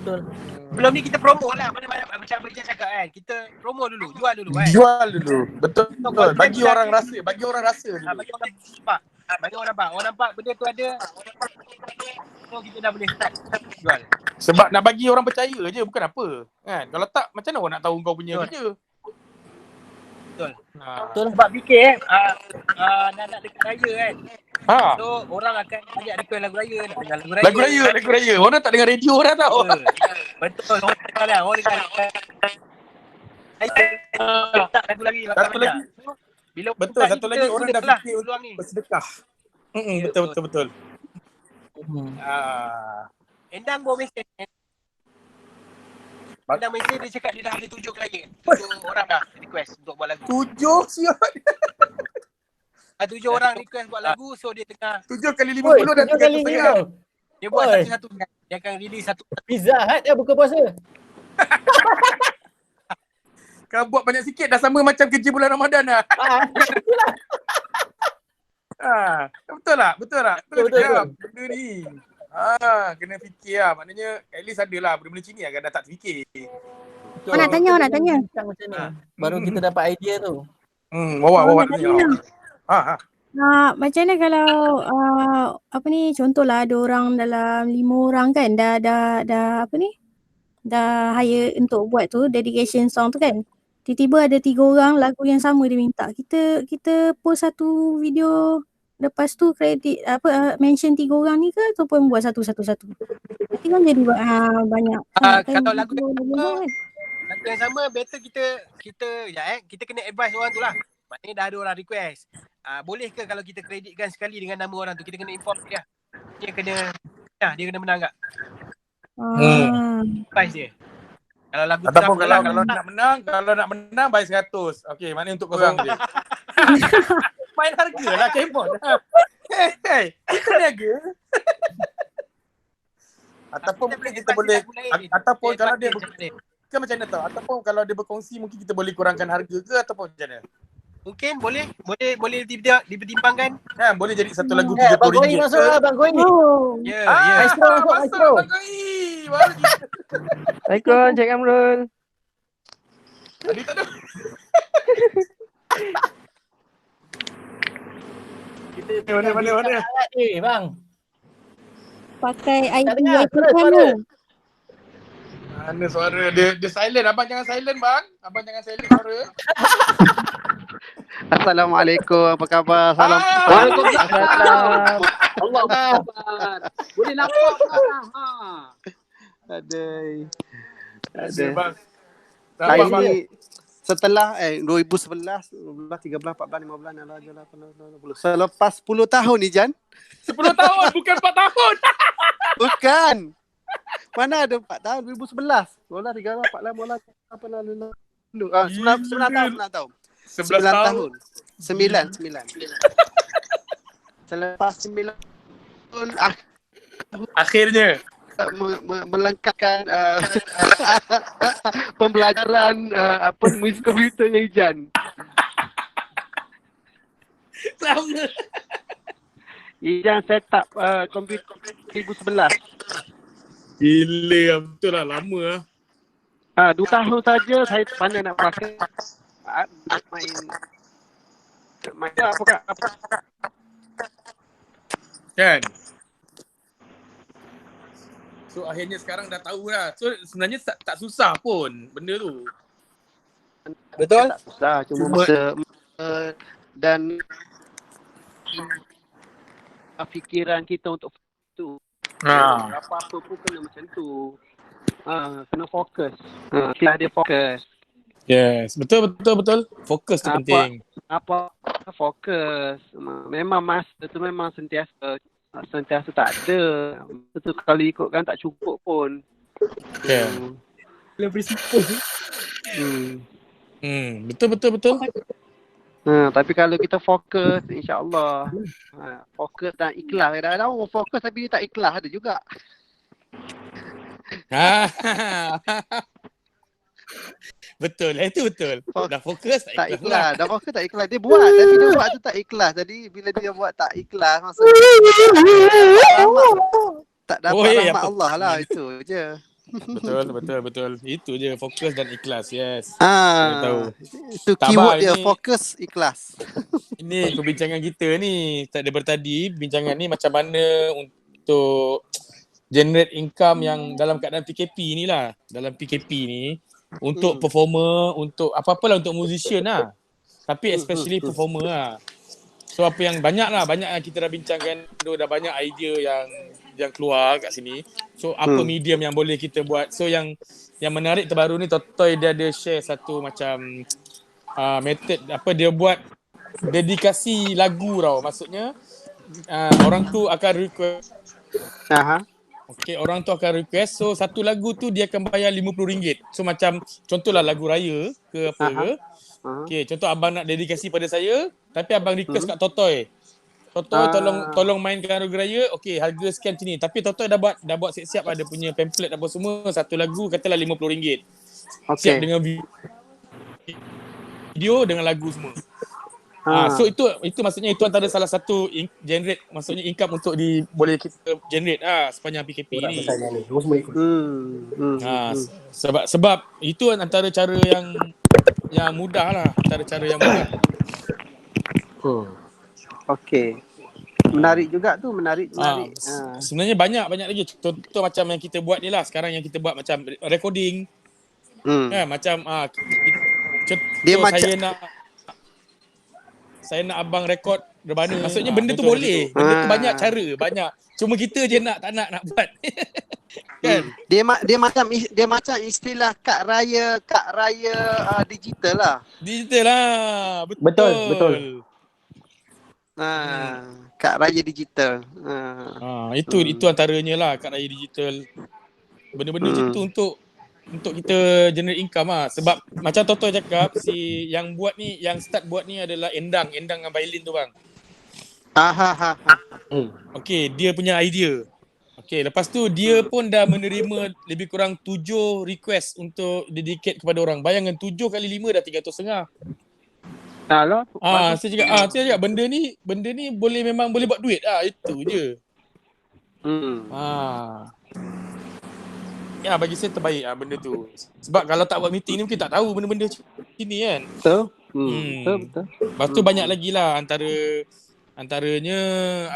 Betul. Belum ni kita promo lah. Mana-mana macam Abang cakap kan. Kita promo dulu, jual dulu kan. Betul. Bagi orang rasa dulu. Bagi orang nampak. Orang nampak benda tu ada. So kita dah boleh start jual. Sebab nak bagi orang percaya je, bukan apa. Kan? Kalau tak, macam mana orang nak tahu kau punya kerja? Betul. Sebab fikir nak dekat raya kan. So orang akan banyak request lagu raya, nak dengar lagu raya. Orang tak dengar radio dah tau. Betul. Orang dengar dah. Orang dengar. Tak lagu lagi. Satu lagi. Betul, satu lagi orang dah fikir untuk bersedekah. Betul. Endang bawa mesej. Endang mesej dia cakap dia dah ada 7 klien. 7 orang dah request untuk buat lagu. 7 siap. 7 orang request buat lagu, so dia tengah 7 kali 50 dan 3 kali 5. Dia buat satu-satu. Dia akan release satu. Pizza Hut buka puasa. Kalau buat banyak sikit dah sama macam kerja bulan Ramadan dah. Betul tak? Betul. Benda ni. Kena fikir lah. Maknanya at least ada lah. Benda-benda Cina kan dah tak terfikir. Nak tanya. Baru kita dapat idea tu. Bawa tanya. Macam mana kalau contohlah ada orang dalam 5 orang kan dah hire untuk buat tu dedication song tu kan. Tiba-tiba ada 3 orang lagu yang sama dia minta. Kita post satu video lepas tu kredit mention 3 orang ni ke ataupun buat satu-satu. Nanti kan jadi banyak. Kalau lagu yang sama better kita kena advise orang tu lah. Maknanya dah ada orang request. Boleh ke kalau kita kreditkan sekali dengan nama orang tu, kita kena inform dia. Dia kena menang tak? Advice dia. Kalau lagu ataupun kalau nak menang bayar 100. Okey, maknanya untuk korang je. Main harga lah Kemon. Kita niaga. Ataupun mungkin kita boleh ataupun kalau dia kan macam mana tau? Ataupun kalau dia berkongsi mungkin kita boleh kurangkan harga ke ataupun macam mana? Mungkin boleh dipertimbangkan. Boleh jadi satu lagu RM30. Bang Goi masuklah Bang Goi. Ya. Maestro. Bang Goi. Assalamualaikum Cik Amrul. Tadi tak ada. Kita mana? Bang. Pakai ID dengar, mana? Mana suara dia silent. Abang jangan silent bang. Abang jangan silent suara. Assalamualaikum, apa khabar? Salam. Waalaikumsalam. Allah Akbar. Boleh nampak tak? Ha. Aduh. Bang. Saya Nampak, bang? ni setelah 2011, 12, 13, 14, 15, 16, 17, 18, 19, 20. Selepas 10 tahun ni Jan. 10 tahun bukan 4 tahun. Bukan. Mana ada 4 tahun 2011. 12, 13, 14, 15, 16, 9 tahun, 9 tahun. 11 tahun. 9. Selepas 9 tahun Akhirnya. melengkapkan pembelajaran muzik komputer yang Jan. Sama. Jan set up komputer 2011. Gila, betul lah, lama lah. 2 tahun saja saya pandai nak pakai main apa Kan? So akhirnya sekarang dah tahu lah. So sebenarnya tak susah pun benda tu. Betul? tak susah, cuma masa dan fikiran kita untuk tu. Apa-apa pun kena macam tu. Kena fokus. Kita ada fokus. Yes, betul. Fokus tu penting. Apa fokus. Memang masa tu memang sentiasa tak ada. Betul kalau ikutkan tak cukup pun. Yeah. Lebih simple. Betul. Tapi kalau kita fokus, insya-Allah. Fokus dan ikhlas. Kadang-kadang orang fokus tapi dia tak ikhlas ada juga. Betul, itu betul. Dah fokus tak ikhlas. Dah fokus tak ikhlas. Dia buat tapi dia buat tu tak ikhlas. Jadi bila dia buat tak ikhlas maksudnya tak dapat rahmat Allah lah, itu je. Betul. Itu je, fokus dan ikhlas. Yes. Tahu. Itu keyword dia, fokus, ikhlas. Ini perbincangan kita ni daripada tadi, bincangan ni macam mana untuk generate income yang dalam keadaan PKP ni lah. Dalam PKP ni untuk performer, untuk apa-apalah, untuk musician lah. Tapi especially performer lah. So apa yang banyak yang kita dah bincangkan, dah banyak idea yang keluar kat sini. So apa medium yang boleh kita buat. So yang menarik terbaru ni, Totoy dia ada share satu macam method, dia buat dedikasi lagu tau. Maksudnya orang tu akan request. Okay, orang tu akan request. So satu lagu tu dia akan bayar RM50. So macam contohlah lagu raya ke apa ke. Okay, contoh abang nak dedikasi pada saya, tapi abang request kat Totoy. Totoy tolong mainkan lagu raya. Okay, harga sekian macam ni. Tapi Totoy dah buat siap-siap, ada punya pamphlet apa semua. Satu lagu katalah RM50. Siap dengan video dengan lagu semua. So itu maksudnya itu antara salah satu generate, maksudnya income untuk boleh kita generate sepanjang PKP ni. Sebab itu antara cara yang mudah lah, antara cara yang mudah. Okey. Menarik juga tu, menarik. Sebenarnya banyak lagi. Contoh macam yang kita buat ni lah sekarang, yang kita buat macam recording. Macam dia macam saya nak abang rekod Rebana. Maksudnya benda tu boleh. Benda tu banyak cara, banyak. Cuma kita je tak nak buat. Kan? Dia macam istilah kad raya digital lah. Digital lah. Betul. Kad raya digital. Itu antaranya lah, kad raya digital. Benda-benda macam tu untuk kita generate income lah. Sebab macam Toto cakap, yang start buat ni adalah Endang dengan violin tu bang. Okay, dia punya idea. Okay, lepas tu dia pun dah menerima lebih kurang 7 request untuk dedicate kepada orang. Bayangkan 7 kali 5 dah 300 setengah. Saya cakap benda ni memang boleh buat duit itu je. Ya, bagi saya terbaik benda tu. Sebab kalau tak buat meeting ni mungkin tak tahu benda-benda sini kan. Betul. Lepas tu banyak lagi lah antaranya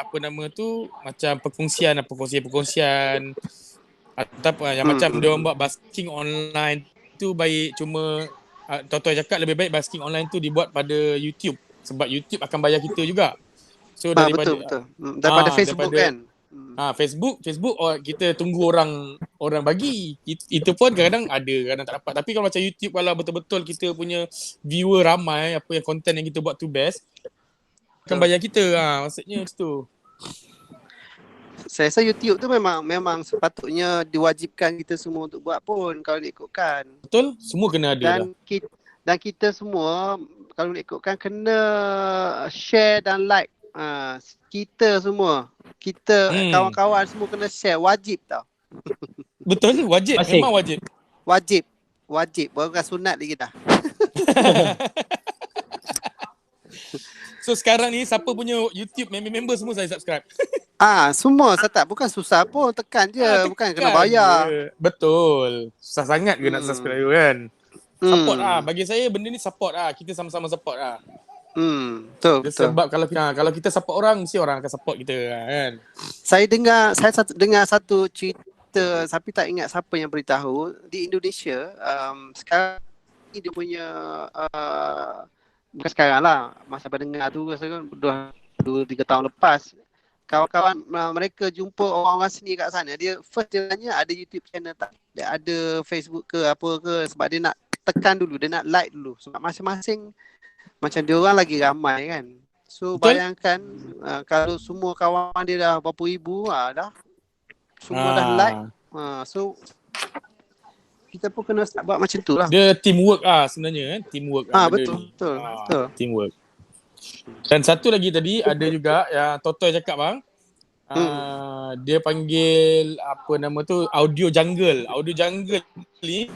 macam perkongsian atau yang macam dia orang buat basking online tu baik. Cuma Toto cakap lebih baik basking online tu dibuat pada YouTube, sebab YouTube akan bayar kita juga. So daripada betul. Daripada Facebook kan. Facebook kita tunggu orang bagi. Itu pun kadang ada, kadang tak dapat. Tapi kalau macam YouTube, kalau betul-betul kita punya viewer ramai, apa yang content yang kita buat tu best, akan bayar kita. Maksudnya macam tu. Saya rasa YouTube tu memang sepatutnya diwajibkan kita semua untuk buat pun kalau diikutkan. Betul, semua kena ada lah. Dan kita semua kalau diikutkan kena share dan like. Kita semua, kawan-kawan semua kena share, wajib tau. Betul, wajib. Memang wajib. Wajib, bukan sunat lagi dah. So sekarang ni siapa punya YouTube member semua saya subscribe. Semua saya tak, bukan susah pun, tekan je, bukan kena bayar. Betul. Susah sangat ke nak subscribe kan? Support bagi saya benda ni support kita sama-sama support Betul. Sebab kalau kita support orang, mesti orang akan support kita kan. Saya dengar satu cerita, tapi tak ingat siapa yang beritahu, di Indonesia sekarang ni dia punya bukan sekarang lah, masa dengar tu rasa kan 2-3 tahun lepas, kawan-kawan mereka jumpa orang-orang sini kat sana, dia tanya ada YouTube channel tak, dia ada Facebook ke apa ke, sebab dia nak tekan dulu, dia nak like dulu, sebab masing-masing macam dia orang lagi ramai kan. So bayangkan kalau semua kawan dia dah berapa ribu dah, semua dah like, so kita pun kena start buat macam tu lah. Dia teamwork sebenarnya teamwork. Betul. Teamwork. Dan satu lagi tadi ada juga yang Totoy cakap bang. Dia panggil apa nama tu, audio jungle. Audio jungle ni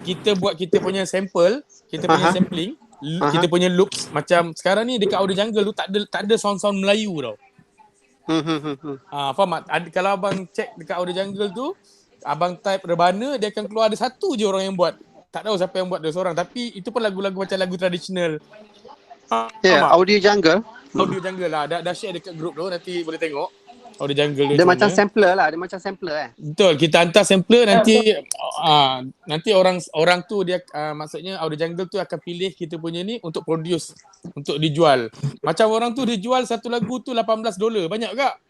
kita buat kita punya sample, kita punya sampling, kita punya loops. Macam sekarang ni dekat audio jungle tu tak ada sound-sound Melayu tau. Faham tak? Kalau abang check dekat audio jungle tu, abang type Rebana, dia akan keluar ada satu je orang yang buat. Tak tahu siapa yang buat, dia seorang. Tapi itu pun lagu-lagu macam lagu tradisional. Audio jungle. Audio jungle lah. Dah share dekat group tu, nanti boleh tengok. Audio jungle dia macam sampler lah, dia macam sampler Betul, kita hantar sampler, nanti orang tu dia maksudnya audio jungle tu akan pilih kita punya ni untuk produce, untuk dijual. Macam orang tu dijual satu lagu tu $18. Banyak tak?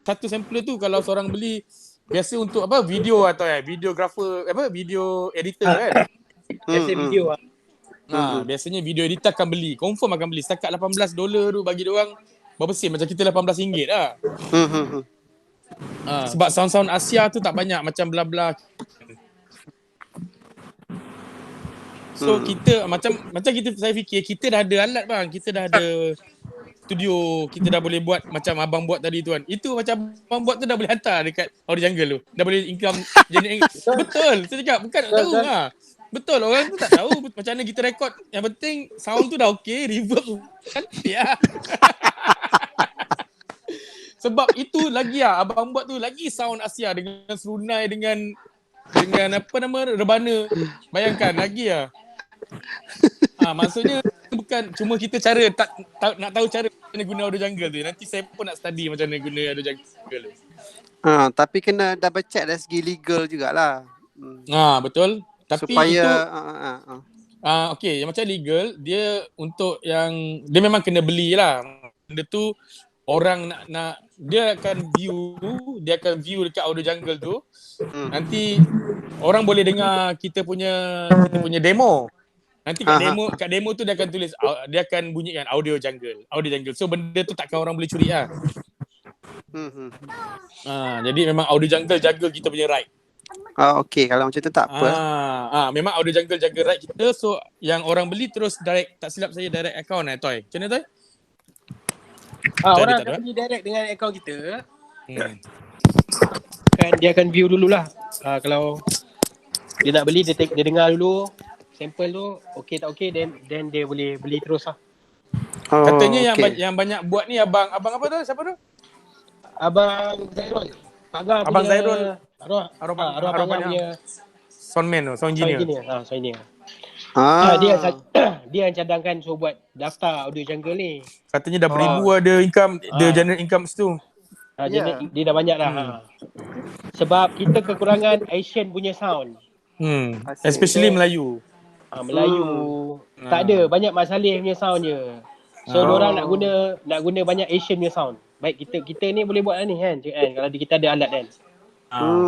Satu sampler tu kalau seorang beli biasa untuk apa, video atau videographer, video editor kan. Biasa video Biasanya video editor akan beli, confirm akan beli. Setakat $18 tu bagi dia orang berapa sen, macam kita RM18 lah. Sebab sound-sound Asia tu tak banyak macam bla-bla. So kita macam kita, saya fikir kita dah ada alat bang, kita dah ada studio, kita dah boleh buat macam abang buat tadi tu kan. Itu macam abang buat tu dah boleh hantar dekat Audio Jungle tu. Dah boleh income betul. Saya cakap bukan tak tahu Betul, orang tu tak tahu macam mana kita rekod. Yang penting sound tu dah okey, reverb tu cantik lah. Sebab itu lagi abang buat tu lagi sound Asia dengan serunai dengan apa nama Rebana. Bayangkan lagi maksudnya bukan cuma kita cara nak tahu cara mana guna Audio Jungle tu. Nanti saya pun nak study macam mana guna Audio Jungle tu. Tapi kena double check dari segi legal jugalah. Betul. Tapi supaya itu okey, yang macam legal dia untuk yang dia memang kena beli lah. Benda tu orang nak dia akan view dekat Audio Jungle tu. Nanti orang boleh dengar kita punya demo. Nanti kat demo tu dia akan tulis, dia akan bunyikan Audio Jungle. So benda tu takkan orang boleh curi lah. Jadi memang Audio Jungle jaga kita punya right. Okey, kalau macam tu tak apa. Memang Audio Jungle jaga right kita. So yang orang beli terus direct, tak silap saya direct account Toy. Macam mana Toy? Orang akan beli direct dengan account kita. Kan dia akan view dululah. Kalau dia nak beli, dia dengar dulu sample tu, okey tak okey, then dia boleh beli terus lah. Katanya yang banyak buat ni abang apa tu? Siapa tu? Abang Zairul. Abang Zairul. Arwah punya soundman tu, sound engineer. Sound engineer. Dia yang cadangkan suruh buat daftar Audio Jungle ni. Katanya dah beribu ada income, dia generate income situ. Dia dah banyak dah. Sebab kita kekurangan Asian punya sound. Especially Melayu. Melayu tak ada, banyak Mat Saleh punya sound je. So diorang nak guna banyak Asian punya sound. Baik kita ni boleh buat lah ni kan, Cik An, kalau kita ada alat kan.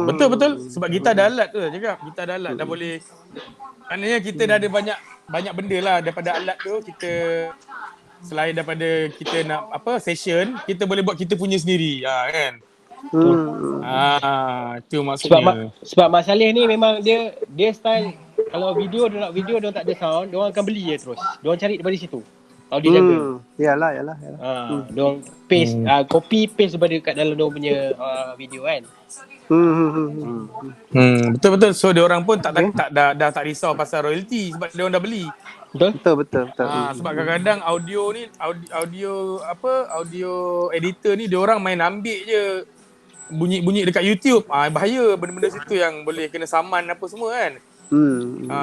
Betul sebab kita ada alat tu cakap. Kita ada alat dah boleh. Maknanya kita dah ada banyak benda lah daripada alat tu. Kita selain daripada kita nak session, kita boleh buat kita punya sendiri kan. Itu maksudnya. Sebab Mak Saleh ni memang dia style, kalau dia nak video dia tak ada sound, dia orang akan beli je terus. Dia orang cari daripada situ. Kalau dia jaga. Yalah. Dia orang paste copy paste daripada kat dalam dia punya video kan. Betul. So dia orang pun dah tak risau pasal royalty sebab dia orang dah beli. Betul. Sebab kadang-kadang audio ni audio editor ni dia orang main ambil je bunyi dekat YouTube. Bahaya benda-benda situ yang boleh kena saman apa semua kan.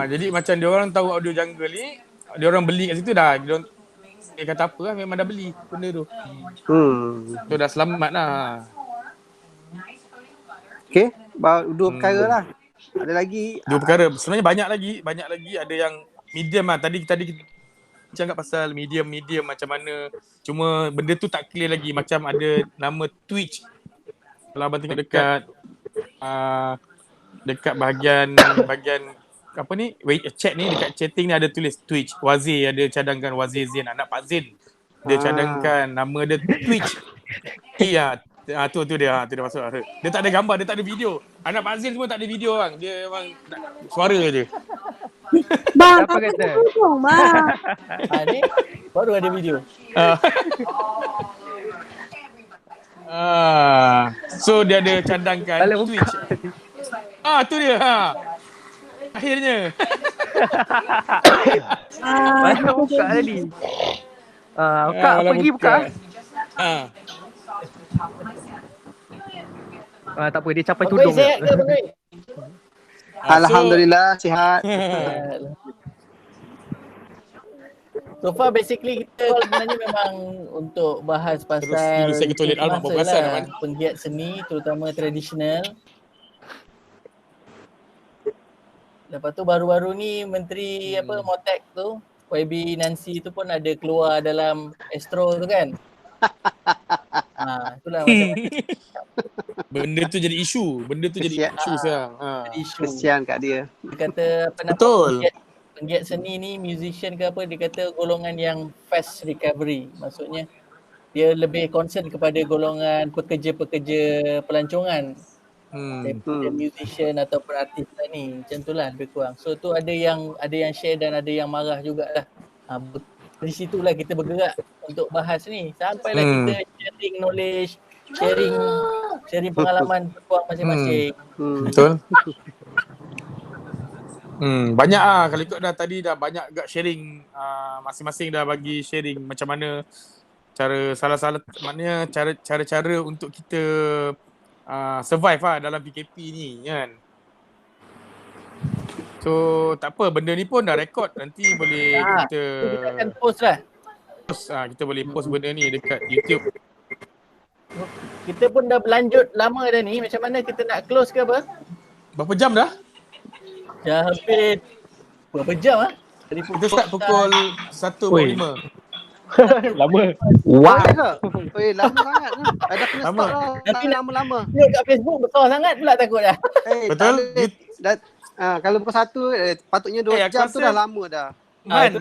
Jadi macam dia orang tahu audio jungle ni, dia orang beli kat situ dah. Dia kata apa lah, memang dah beli benda tu. So dah selamat lah. Okay, dua perkara lah. Ada lagi? Dua perkara. Sebenarnya banyak lagi. Ada yang medium lah. Tadi kita cakap pasal medium macam mana. Cuma benda tu tak clear lagi. Macam ada nama Twitch. Kalau abang tengok dekat bahagian apa ni, chat ni, dekat chatting ni ada tulis Twitch. Wazir ada cadangkan Wazir Zain, anak Pak Zain. Dia cadangkan nama dia Twitch. Tu dia masuk. Dia tak ada gambar, dia tak ada video. Anak Pak Zain semua tak ada video bang. Dia memang suara je. Bang, Apa kata? Bang. Ni baru ada video. So dia ada cadangkan Twitch. Tu dia. Akhirnya. Mana buka tadi? Kak pergi buka. Tak apa, dia capai tudung. Sihat ke Bang? Alhamdulillah sihat. So far basically kita sebenarnya memang untuk bahas pasal saya ke toilet mak perasan penggiat seni terutama tradisional. Lepas tu baru-baru ni Menteri Motek tu, YB Nancy tu pun ada keluar dalam Astro tu kan. Itulah macam benda tu jadi isu. Sekarang. Kesian kat dia. Dia kata penggiat seni ni, musician ke apa, dia kata golongan yang fast recovery. Maksudnya dia lebih concern kepada golongan pekerja-pekerja pelancongan daripada musician ataupun artis lah ni. Macam tu lah lebih kurang. So tu ada yang share dan ada yang marah jugalah. Dari situlah kita bergerak untuk bahas ni. Sampailah kita sharing knowledge, sharing pengalaman peluang masing-masing. Betul. Banyak kalau ikut tadi dah banyak agak sharing, masing-masing dah bagi sharing macam mana salah maknanya cara-cara untuk kita survive dalam PKP ni kan. So tak apa, benda ni pun dah rekod, nanti boleh kita akan post lah. Kita boleh post benda ni dekat YouTube. Kita pun dah berlanjut lama dah ni, macam mana kita nak close ke apa? Berapa jam dah? Dah hampir berapa jam Kita start pukul 1.45. Lama. Wow. Lama sangat. Ada kena stop lah. Nanti lama-lama. Tengok kat Facebook besar sangat pula takut dah. Betul? Kalau pukul 1 patutnya 2 jam tu dah lama dah.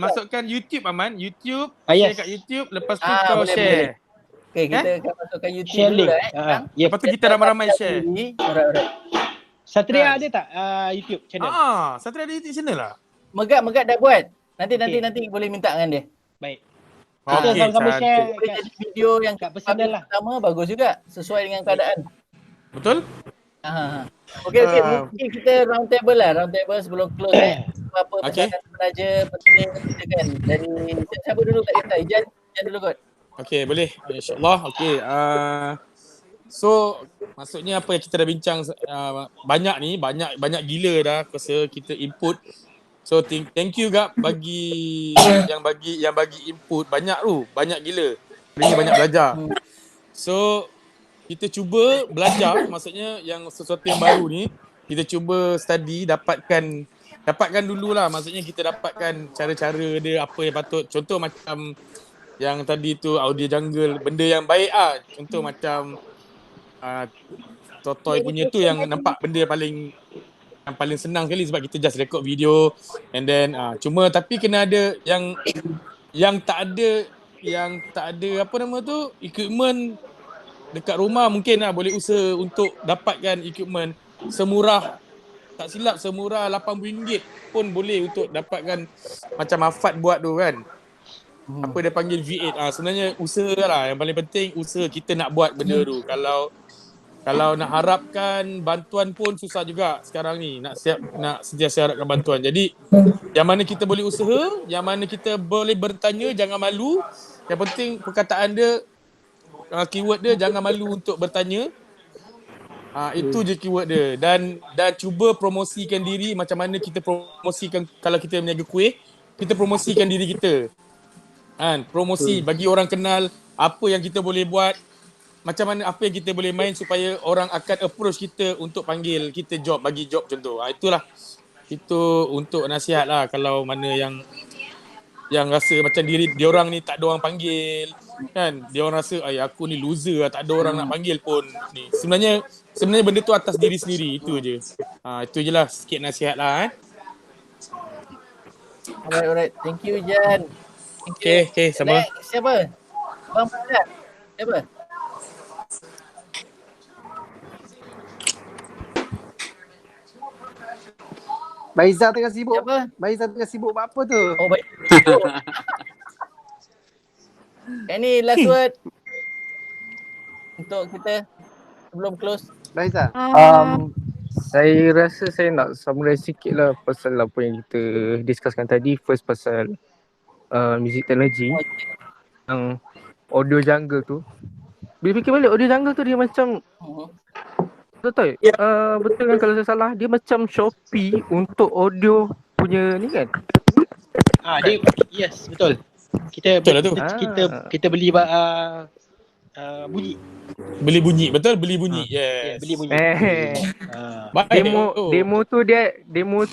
Masukkan YouTube Aman. YouTube. Share kat YouTube. Lepas tu kau share. Okay, kita akan masukkan YouTube share dulu link. lah. Lepas tu kita ramai-ramai share. Alright. Satria ada tak YouTube channel? Satria ada YouTube channel lah. Megat dah buat. Nanti boleh minta dengan dia. Baik. Okay, sama-sama share Boleh jadi video yang kat personal lah. pertama bagus juga, sesuai dengan keadaan. Betul? Okay, mungkin kita round table sebelum close apa pesanan penaja penting kita kan. Dari siapa dulu tak kata? Ijan dulu kot. Okay, boleh. InsyaAllah. Okay. So maksudnya apa yang kita dah bincang banyak gila dah kuasa kita input. So thank you Gap bagi yang bagi input banyak gila. Ini banyak belajar. So kita cuba belajar, maksudnya yang sesuatu yang baru ni kita cuba study, dapatkan dululah, maksudnya kita dapatkan cara-cara dia apa yang patut. Contoh macam Yang tadi tu audio jungle, benda yang baik contoh macam Totoy punya tu yang nampak benda yang paling senang sekali sebab kita just record video and then cuma tapi kena ada yang tak ada apa nama tu, equipment dekat rumah mungkin boleh usaha untuk dapatkan equipment tak silap semurah RM80 pun boleh untuk dapatkan macam Afat buat tu kan. Apa dia panggil V8. Sebenarnya usaha lah. Yang paling penting usaha kita nak buat benda tu. Kalau nak harapkan bantuan pun susah juga sekarang ni. Nak sentiasa harapkan bantuan. Jadi yang mana kita boleh usaha, yang mana kita boleh bertanya, jangan malu. Yang penting perkataan dia, keyword dia jangan malu untuk bertanya. Itu je keyword dia. Dan cuba promosikan diri macam mana kita promosikan kalau kita meniaga kuih, kita promosikan diri kita. Promosi bagi orang kenal apa yang kita boleh buat, macam mana apa yang kita boleh main supaya orang akan approach kita untuk panggil kita job, bagi job contoh. Itulah. Itu untuk nasihat lah kalau mana yang rasa macam dia orang ni tak ada orang panggil kan. Dia orang rasa aku ni loser lah, tak ada orang nak panggil pun ni. Sebenarnya benda tu atas diri sendiri. Itu je. Itu je lah sikit nasihat lah. Alright. Thank you Jan. Okay, sama. Siapa? Bang Faizal. Siapa? Baizal tengah sibuk. Siapa? Baizal tengah sibuk buat apa tu? Oh baik. Any last word untuk kita sebelum close? Baizal. Saya rasa saya nak summarize sikit lah pasal apa yang kita discusskan tadi. First pasal music technology, yang audio jungle tu. Bila fikir balik audio jungle tu dia macam betul betul kan kalau saya salah, dia macam Shopee untuk audio punya ni kan. Dia yes betul. Kita betul lah tu. Kita beli bunyi. Beli bunyi, betul, beli bunyi. Yes. Beli bunyi. Demo tu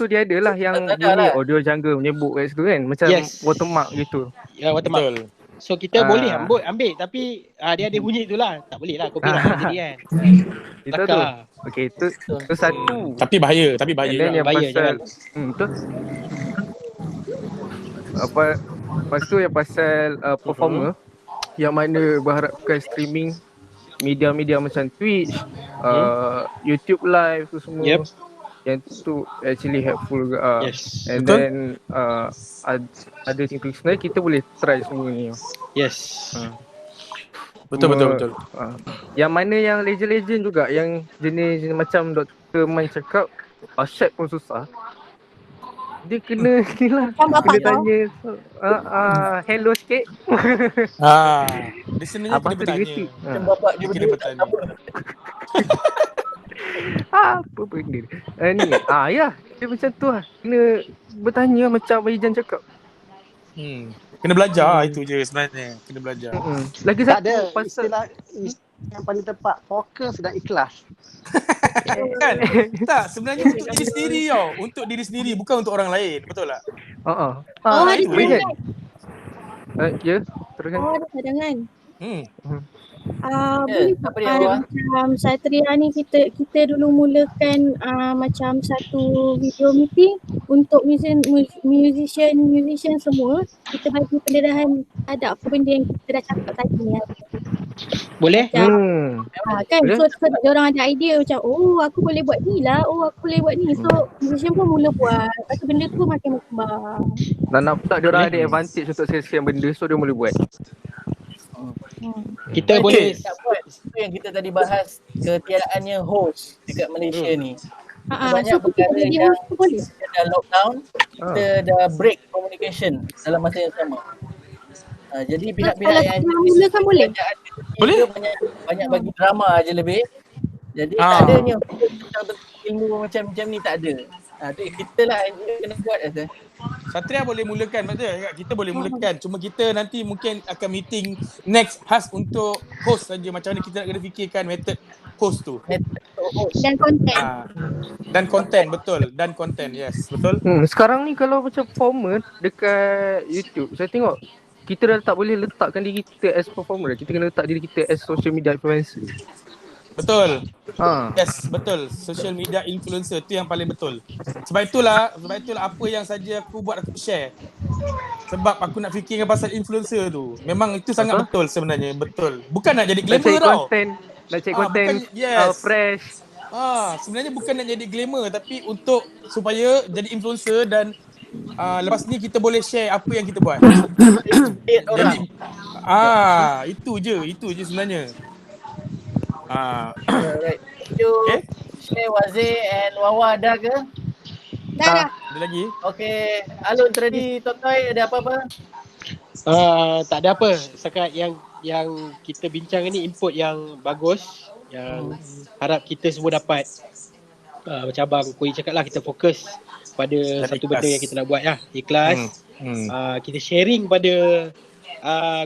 dia adalah yang bunyi audio jungle menyebut kat situ kan, macam watermark gitu. Ya, watermark. Betul. So kita boleh ambil tapi dia ada bunyi tu lah. Tak boleh lah copyright sendiri kan. Itu tu. Okey, itu satu. Tapi bahaya. Yang pasal betul. Lepas tu yang pasal performer yang mana berharapkan streaming media-media macam Twitch, YouTube live tu semua. Yang tu actually helpful juga. And betul? Then ada things sebenarnya kita boleh try semua ni. Betul. Yang mana yang legend-legend juga, yang jenis macam Dr. Man cakap, Asyad pun susah. Dia kena ni lah, kena tanya hello sikit. Dia sebenarnya kena bertanya. Macam bapak dia kena bertanya. Apa benda ni? Ya, dia macam tu lah. Kena bertanya macam Ijan cakap. Kena belajar itu je sebenarnya. Kena belajar. Lagi Tak satu ada pasal istilah yang paling tepat, fokus dan ikhlas. Kan? Tak, sebenarnya untuk diri sendiri tau. Untuk diri sendiri, bukan untuk orang lain. Betul tak? Ada cadangan. Ya, teruskan. Ada cadangan. Boleh macam Satria ni kita dulu mulakan macam satu video meeting untuk musician semua. Kita bagi pendedahan ada apa benda yang kita dah cakap tadi ni. Boleh? Kan so dia orang ada idea macam aku boleh buat ni lah, aku boleh buat ni. So musician pun mula buat. Lepas tu benda tu makin berkembang. Dan nampak dia orang ada advantage untuk sekian benda, so dia boleh buat. Kita boleh buat itu yang kita tadi bahas, ketiadaannya host dekat Malaysia ni. Banyak so perkara yang boleh. kita dah lockdown, kita dah break communication dalam masa yang sama. Jadi pihak-pihak yang mulakan boleh. Banyak bagi drama aja lebih. Jadi tak adanya tentang ilmu macam ni, tak ada. Kita lah yang kena buat rasa. Satria boleh mulakan, betul. Kita boleh mulakan. Cuma kita nanti mungkin akan meeting next khas untuk host saja. Macam mana kita nak kena fikirkan method host tu. Dan konten. Dan konten, betul. Dan konten, yes. Betul. Sekarang ni kalau macam performer dekat YouTube, saya tengok kita dah tak boleh letakkan diri kita as performer. Kita kena letak diri kita as social media influencer. Betul. Ha. Yes, betul. Social media influencer tu yang paling betul. Sebab itulah apa yang saja aku buat aku share. Sebab aku nak fikirkan pasal influencer tu. Memang itu sangat betul sebenarnya, betul. Bukan nak jadi glamour tau. Nak cari konten yes. fresh. Sebenarnya bukan nak jadi glamour tapi untuk supaya jadi influencer dan lepas ni kita boleh share apa yang kita buat. Jadi itu je sebenarnya. Alright. Thank you. Okay. Share Wazir and Wawa dah ke? Dah. Ada lagi? Okay. Alun Tredi Totoy ada apa-apa? Tak ada apa. Setakat yang kita bincang ni input yang bagus. Yang harap kita semua dapat. Macam Abang Koi cakap lah, kita fokus pada satu benda yang kita nak buat lah. Ikhlas. Kita sharing pada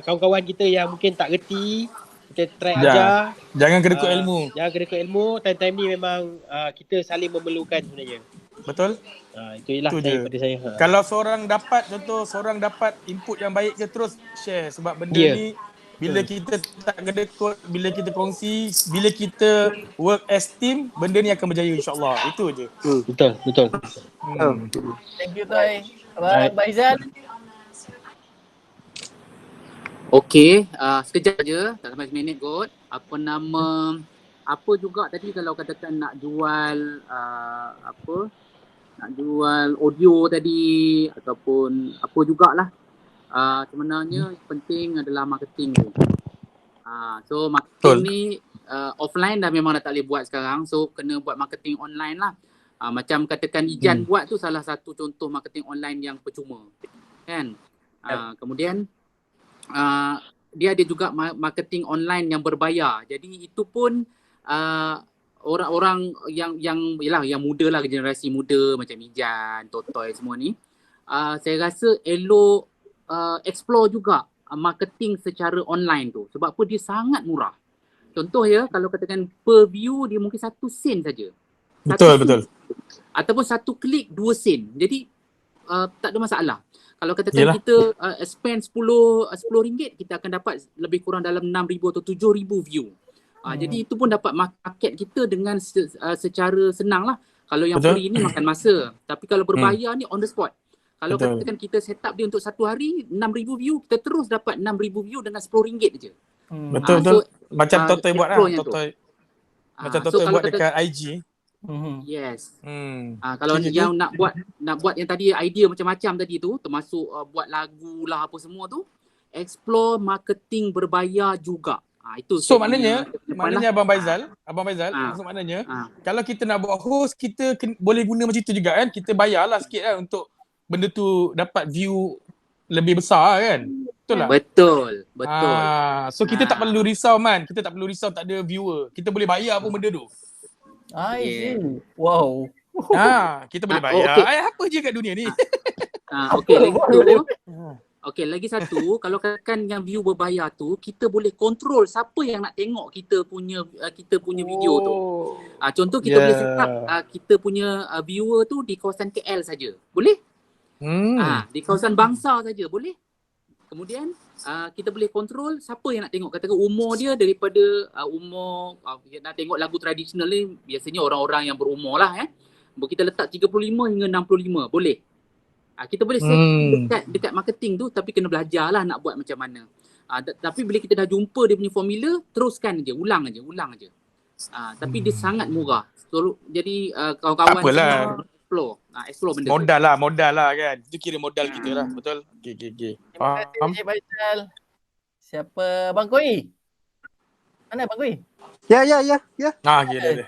kawan-kawan kita yang mungkin tak reti. Kita try ajar. Jangan kedekut ilmu. Jangan kedekut ilmu. Time-time ni memang kita saling memerlukan sebenarnya. Betul? Itulah daripada saya. Kalau seorang dapat input yang baik ke, terus share. Sebab benda ni bila kita tak kedekut, bila kita kongsi, bila kita work as team, benda ni akan berjaya insyaAllah. Itu je. Betul. Thank you Toy. Abang Izal. Okey, sekejap je, tak sampai seminit kot. Apa juga tadi kalau katakan nak jual nak jual audio tadi ataupun apa jugalah. Sebenarnya penting adalah marketing tu. So marketing ni offline dah memang dah tak boleh buat sekarang. So kena buat marketing online lah. Macam katakan Ijan buat tu salah satu contoh marketing online yang percuma. Kan? Kemudian dia ada juga marketing online yang berbayar. Jadi itu pun orang-orang yang muda lah, generasi muda macam Ijan, Totoy semua ni, saya rasa elok explore juga marketing secara online tu. Sebab apa? Dia sangat murah. Contoh ya, kalau katakan per view dia mungkin 1 sen saja. Betul. Ataupun 1 klik 2 sen. Jadi tak ada masalah. Kalau katakan kita spend RM10, kita akan dapat lebih kurang dalam 6,000 atau 7,000 view. Jadi itu pun dapat market kita dengan secara senang lah. Kalau yang free ni makan masa. Tapi kalau berbayar ni on the spot. Kalau katakan kita set up dia untuk 1 hari 6,000 view, kita terus dapat 6,000 view dengan RM10 je. Betul. Macam Totoy buat lah. Macam Totoy buat dekat IG. Yes. Kalau yang nak buat yang tadi idea macam-macam tadi tu, termasuk buat lagu lah apa semua tu, explore marketing berbayar juga. Itu so maknanya Abang Faizal, maksud maknanya kalau kita nak buat host, kita boleh guna macam tu juga kan. Kita bayarlah sikit kan untuk benda tu dapat view lebih besar kan. Betul tak? Betul. So kita tak perlu risau kita tak perlu risau tak ada viewer. Kita boleh bayar pun benda tu. Wow. Kita boleh bayar. Apa je kat dunia ni. Lagi satu, kalau katakan yang view berbayar tu, kita boleh kontrol siapa yang nak tengok kita punya video tu. Contoh kita boleh set up kita punya viewer tu di kawasan KL saja. Boleh? Di kawasan Bangsa saja boleh. Kemudian kita boleh kontrol siapa yang nak tengok. Katakan umur dia daripada umur nak tengok lagu tradisional ni biasanya orang-orang yang berumur lah Kita letak 35 hingga 65 boleh. Kita boleh set dekat marketing tu, tapi kena belajar lah nak buat macam mana. Tapi bila kita dah jumpa dia punya formula, teruskan je, ulang je. Tapi dia sangat murah. So, jadi kawan-kawan explore benda modal lah kan. Itu kira modal kita lah. Betul? Okay. Terima kasih Faizal. Siapa? Abang Koi? Mana Abang Koi? Ya. Kira.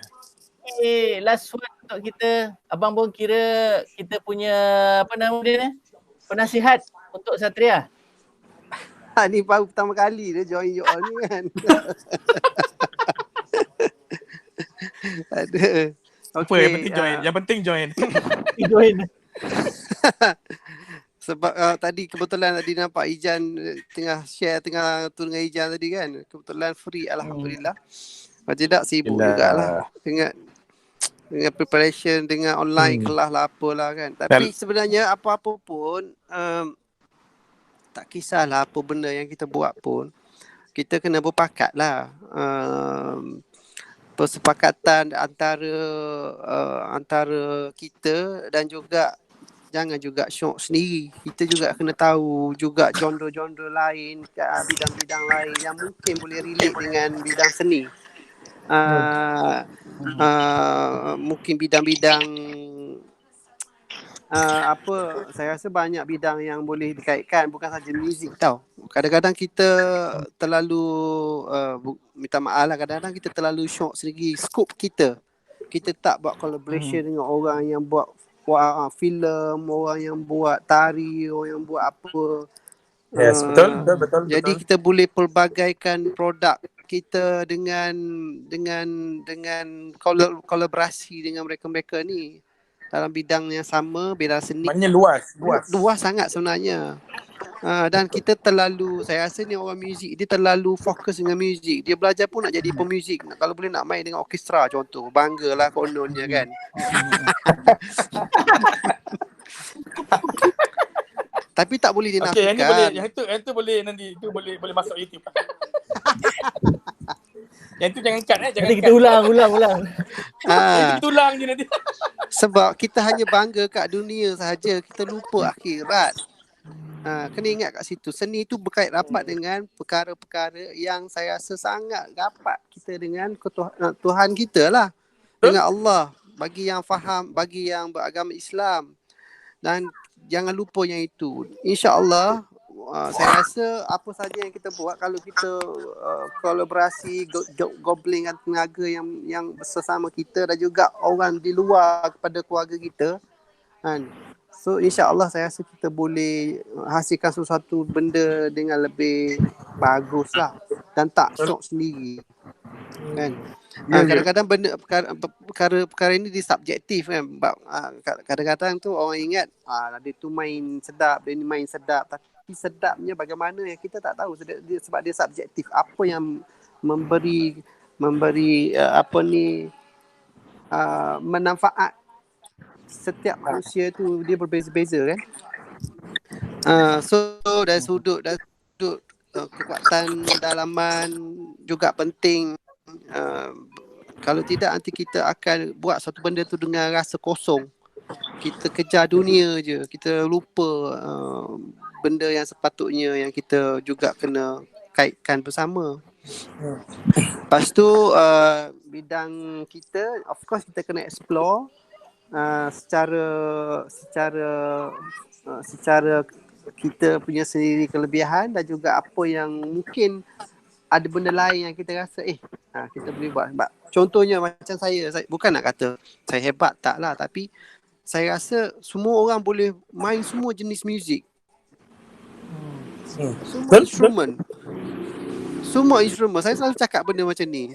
Last one untuk kita. Abang pun kira kita punya apa nama dia ni? Penasihat untuk Satria. Ni baru pertama kali dia join you all ni kan. Ada. Apa yang penting join? Yang penting join. Sebab tadi kebetulan tadi nampak Ijan tengah share tu dengan Ijan tadi kan. Kebetulan free alhamdulillah. Macam tak sibuk jugalah dengan preparation, dengan online kelas lah apalah kan. Tapi sebenarnya apa-apa pun tak kisahlah apa benda yang kita buat pun, kita kena berpakat lah. Persepakatan antara kita dan juga jangan juga syok sendiri. Kita juga kena tahu juga genre-genre lain, bidang-bidang lain yang mungkin boleh relate dengan bidang seni. Mungkin bidang-bidang saya rasa banyak bidang yang boleh dikaitkan, bukan saja muzik tau. Kadang-kadang kita terlalu minta maaf lah, kadang-kadang kita terlalu syok segi skop kita. Kita tak buat collaboration dengan orang yang buat filem, orang yang buat tari, orang yang buat apa. Yes, betul. Jadi kita boleh pelbagaikan produk kita dengan kolaborasi dengan mereka-mereka ni dalam bidang yang sama, bidang seni. Maknanya luas Sangat sebenarnya. Dan kita terlalu, saya rasa ni orang muzik, dia terlalu fokus dengan muzik. Dia belajar pun nak jadi pemuzik. Kalau boleh nak main dengan orkestra contoh, banggalah kononnya kan. Tapi tak boleh dinafikan. Okay, yang itu boleh nanti, itu boleh masuk YouTube. Yang tu jangan cut Nanti kita ulang. Itu kita ulang je nanti. Sebab kita hanya bangga kat dunia sahaja, kita lupa akhirat. Kena ingat kat situ. Seni itu berkait rapat dengan perkara-perkara yang saya rasa sangat rapat kita dengan Tuhan kita lah. Dengan Allah. Bagi yang faham, bagi yang beragama Islam. Dan jangan lupa yang itu. InsyaAllah, saya rasa apa saja yang kita buat, kalau kita kolaborasi, gobling tenaga yang sesama kita dan juga orang di luar kepada keluarga kita, kan. So insya-Allah saya rasa kita boleh hasilkan sesuatu benda dengan lebih bagus lah dan tak syok sendiri, kan. Kadang-kadang benda perkara ini dia subjektif kan. Kadang-kadang tu orang ingat dia tu main sedap, dia ni main sedap, tapi sedapnya bagaimana yang kita tak tahu sebab dia subjektif. Apa yang memberi manfaat setiap manusia tu dia berbeza-beza kan. So dari sudut kekuatan dalaman juga penting. Kalau tidak nanti kita akan buat satu benda tu dengan rasa kosong. Kita kejar dunia je, kita lupa benda yang sepatutnya yang kita juga kena kaitkan bersama. Lepas tu bidang kita, of course kita kena explore secara kita punya sendiri kelebihan dan juga apa yang mungkin ada benda lain yang kita rasa kita boleh buat. Contohnya macam saya bukan nak kata saya hebat tak lah, tapi saya rasa semua orang boleh main semua jenis muzik. Semua instrumen. Saya selalu cakap benda macam ni.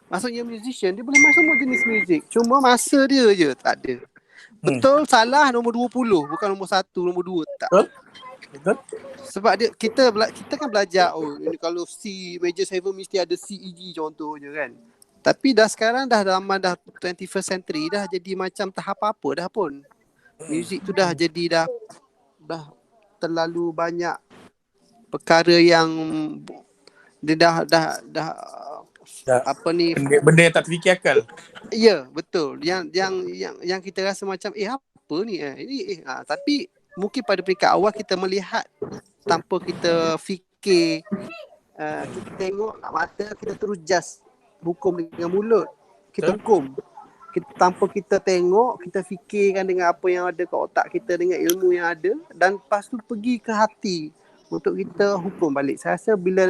Maksudnya musician dia boleh main semua jenis muzik. Cuma masa dia je tak ada. Betul salah nombor 20, bukan nombor 1, nombor 2 tak. Betul. Sebab kita kan belajar ini kalau C major 7 mesti ada C E G contohnya kan. Tapi sekarang dah 21st century, dah jadi macam tak apa-apa dah pun. Muzik tu dah jadi dah terlalu banyak perkara yang dia dah apa ni, benda yang tak terfikir akal. Ya, betul. Yang kita rasa macam apa ni tapi mungkin pada peringkat awal kita melihat tanpa kita fikir, kita tengok mata, kita terus just hukum dengan mulut. Kita hukum. Tanpa kita tengok, kita fikirkan dengan apa yang ada kat otak kita, dengan ilmu yang ada, dan lepas tu pergi ke hati untuk kita hukum balik. Saya rasa bila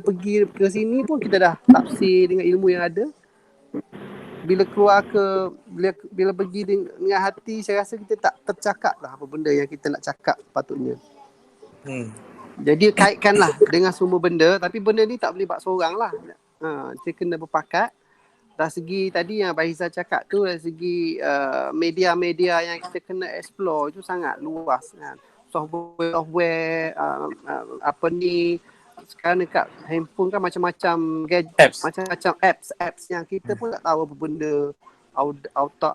pergi ke sini pun kita dah tafsir dengan ilmu yang ada. Bila keluar bila pergi dengan hati, saya rasa kita tak tercakap lah apa benda yang kita nak cakap patutnya. Jadi kaitkanlah dengan semua benda, tapi benda ni tak boleh buat seorang lah. Kita kena berpakat. Dari segi tadi yang Bahiza cakap tu, dari segi media-media yang kita kena explore itu sangat luas kan. Software apa ni, sekarang dekat handphone kan macam-macam gadget, macam-macam apps yang kita pun tak tahu apa benda.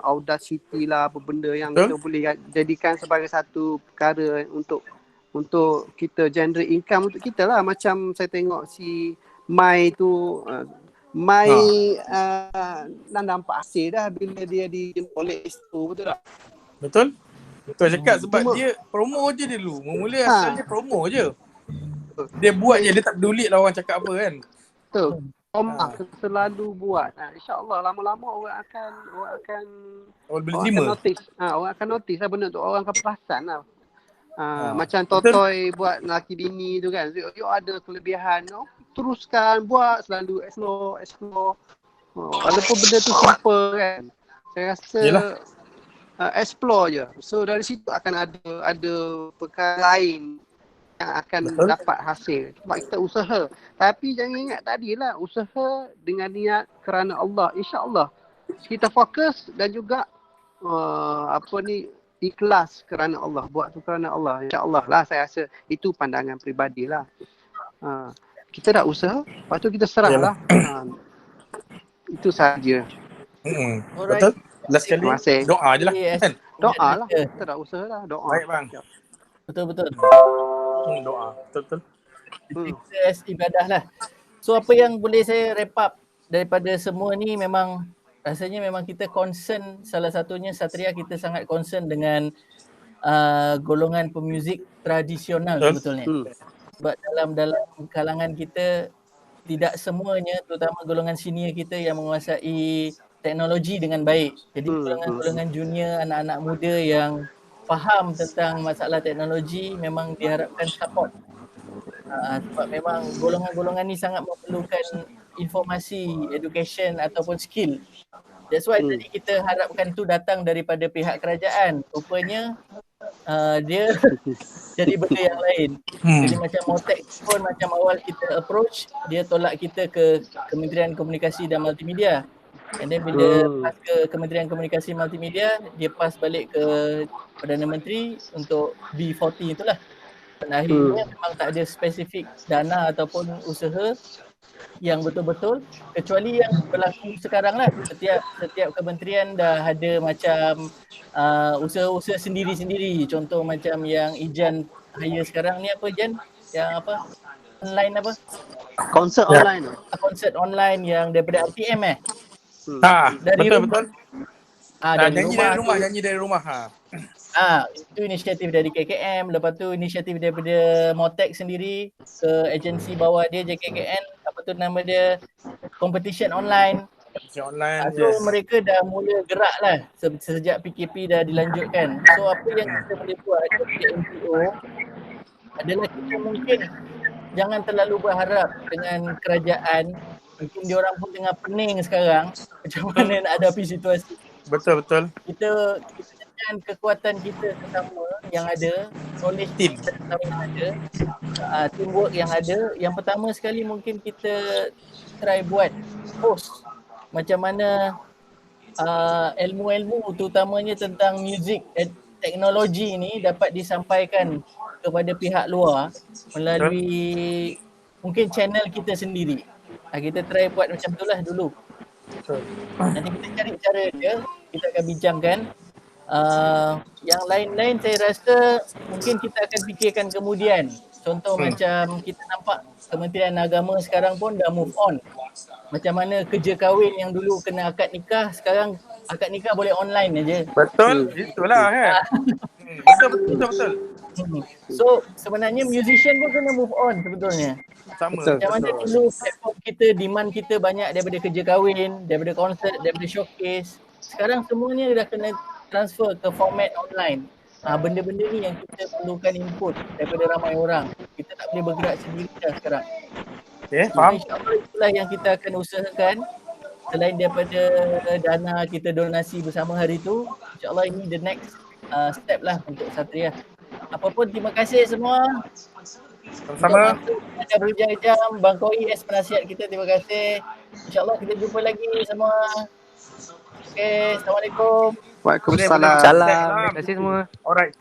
Audacity lah, apa benda yang kita boleh jadikan sebagai satu perkara untuk untuk kita generate income untuk kita lah. Macam saya tengok si Mai tu, Mai dah nampak hasil dah bila dia oleh tu, betul tak? Betul? Betul cakap sebab Cuma, dia promo je dia dulu. Mula asalnya promo je. Dia buat je, dia tak peduli lah orang cakap apa kan. betul. Omar selalu buat. InsyaAllah lama-lama orang akan Orang boleh orang terima. akan notice. Orang akan notice lah benda tu. Orang akan perasan lah. Macam betul. Totoy buat lelaki bini tu kan. You ada kelebihan. Teruskan buat, selalu explore. Walaupun benda tu simple kan. Saya rasa explore je. So dari situ akan ada perkara lain yang akan dapat hasil. Sebab kita usaha. Tapi jangan ingat tadilah, usaha dengan niat kerana Allah. InsyaAllah kita fokus dan juga ikhlas kerana Allah. Buat tu kerana Allah. InsyaAllah lah, saya rasa itu pandangan peribadi lah. Kita dah usaha, lepas tu kita serah lah. Itu sahaja. Betul. Last sekali doa je lah kan. Doa lah. Kita dah usaha lah. Doa. Baik bang. Betul. Doa. Betul. Kita as ibadah lah. So apa yang boleh saya wrap up daripada semua ni, memang rasanya memang kita concern, salah satunya Satria, kita sangat concern dengan golongan pemuzik tradisional sebetulnya. Sebab dalam kalangan kita tidak semuanya, terutama golongan senior kita yang menguasai teknologi dengan baik. Jadi golongan-golongan junior, anak-anak muda yang faham tentang masalah teknologi memang diharapkan support. Sebab memang golongan-golongan ni sangat memerlukan informasi, education ataupun skill. That's why tadi kita harapkan tu datang daripada pihak kerajaan. Rupanya dia jadi benda yang lain. Jadi macam Motex pun macam awal kita approach, dia tolak kita ke Kementerian Komunikasi dan Multimedia. And then bila pas ke Kementerian Komunikasi Multimedia, dia pas balik ke Perdana Menteri untuk B40 itulah. Dan akhirnya memang tak ada spesifik dana ataupun usaha yang betul-betul, kecuali yang berlaku sekarang lah. Setiap kementerian dah ada macam usaha-usaha sendiri-sendiri. Contoh macam yang Ijan hire sekarang ni apa Ijan? Yang apa? Online apa? Konsert online. Konsert online yang daripada RTM dari betul. Nyanyi dari rumah. Itu inisiatif dari KKM. Lepas tu inisiatif daripada Motex sendiri ke agensi bawah dia, JKKN, apa tu nama dia, competition online. So mereka dah mula gerak lah sejak PKP dah dilanjutkan. So apa yang kita boleh buat sebagai NGO adalah kita mungkin jangan terlalu berharap dengan kerajaan. Mungkin diorang pun tengah pening sekarang macam mana nak hadapi situasi. Betul. Kita dengan kekuatan kita sesama yang ada, knowledge team yang ada, teamwork yang ada. Yang pertama sekali mungkin kita try buat post macam mana ilmu-ilmu terutamanya tentang muzik teknologi ni dapat disampaikan kepada pihak luar melalui mungkin channel kita sendiri. Kita try buat macam itulah dulu. Nanti kita cari cara dia, kita akan bincangkan. Yang lain-lain saya rasa mungkin kita akan fikirkan kemudian. Contoh macam kita nampak Kementerian Agama sekarang pun dah move on. Macam mana kerja kahwin yang dulu kena akad nikah, sekarang akad nikah boleh online aja. Betul, itulah kan. Betul. So sebenarnya musician pun kena move on sebetulnya. Sama. Macam mana dulu platform kita, demand kita banyak daripada kerja kahwin, daripada konsert, daripada showcase. Sekarang semuanya dah kena transfer ke format online. Benda-benda ni yang kita perlukan input daripada ramai orang. Kita tak boleh bergerak sendiri dah sekarang. Faham. InsyaAllah itulah yang kita akan usahakan. Selain daripada dana kita donasi bersama hari tu, InsyaAllah ini the next step lah untuk Satria. Apapun, terima kasih semua. Sama-sama. Dah berjam-jam. Bang Koi as penasihat kita, terima kasih. InsyaAllah kita jumpa lagi semua. Okay, Assalamualaikum. Waalaikumsalam. Terima kasih semua. Alright.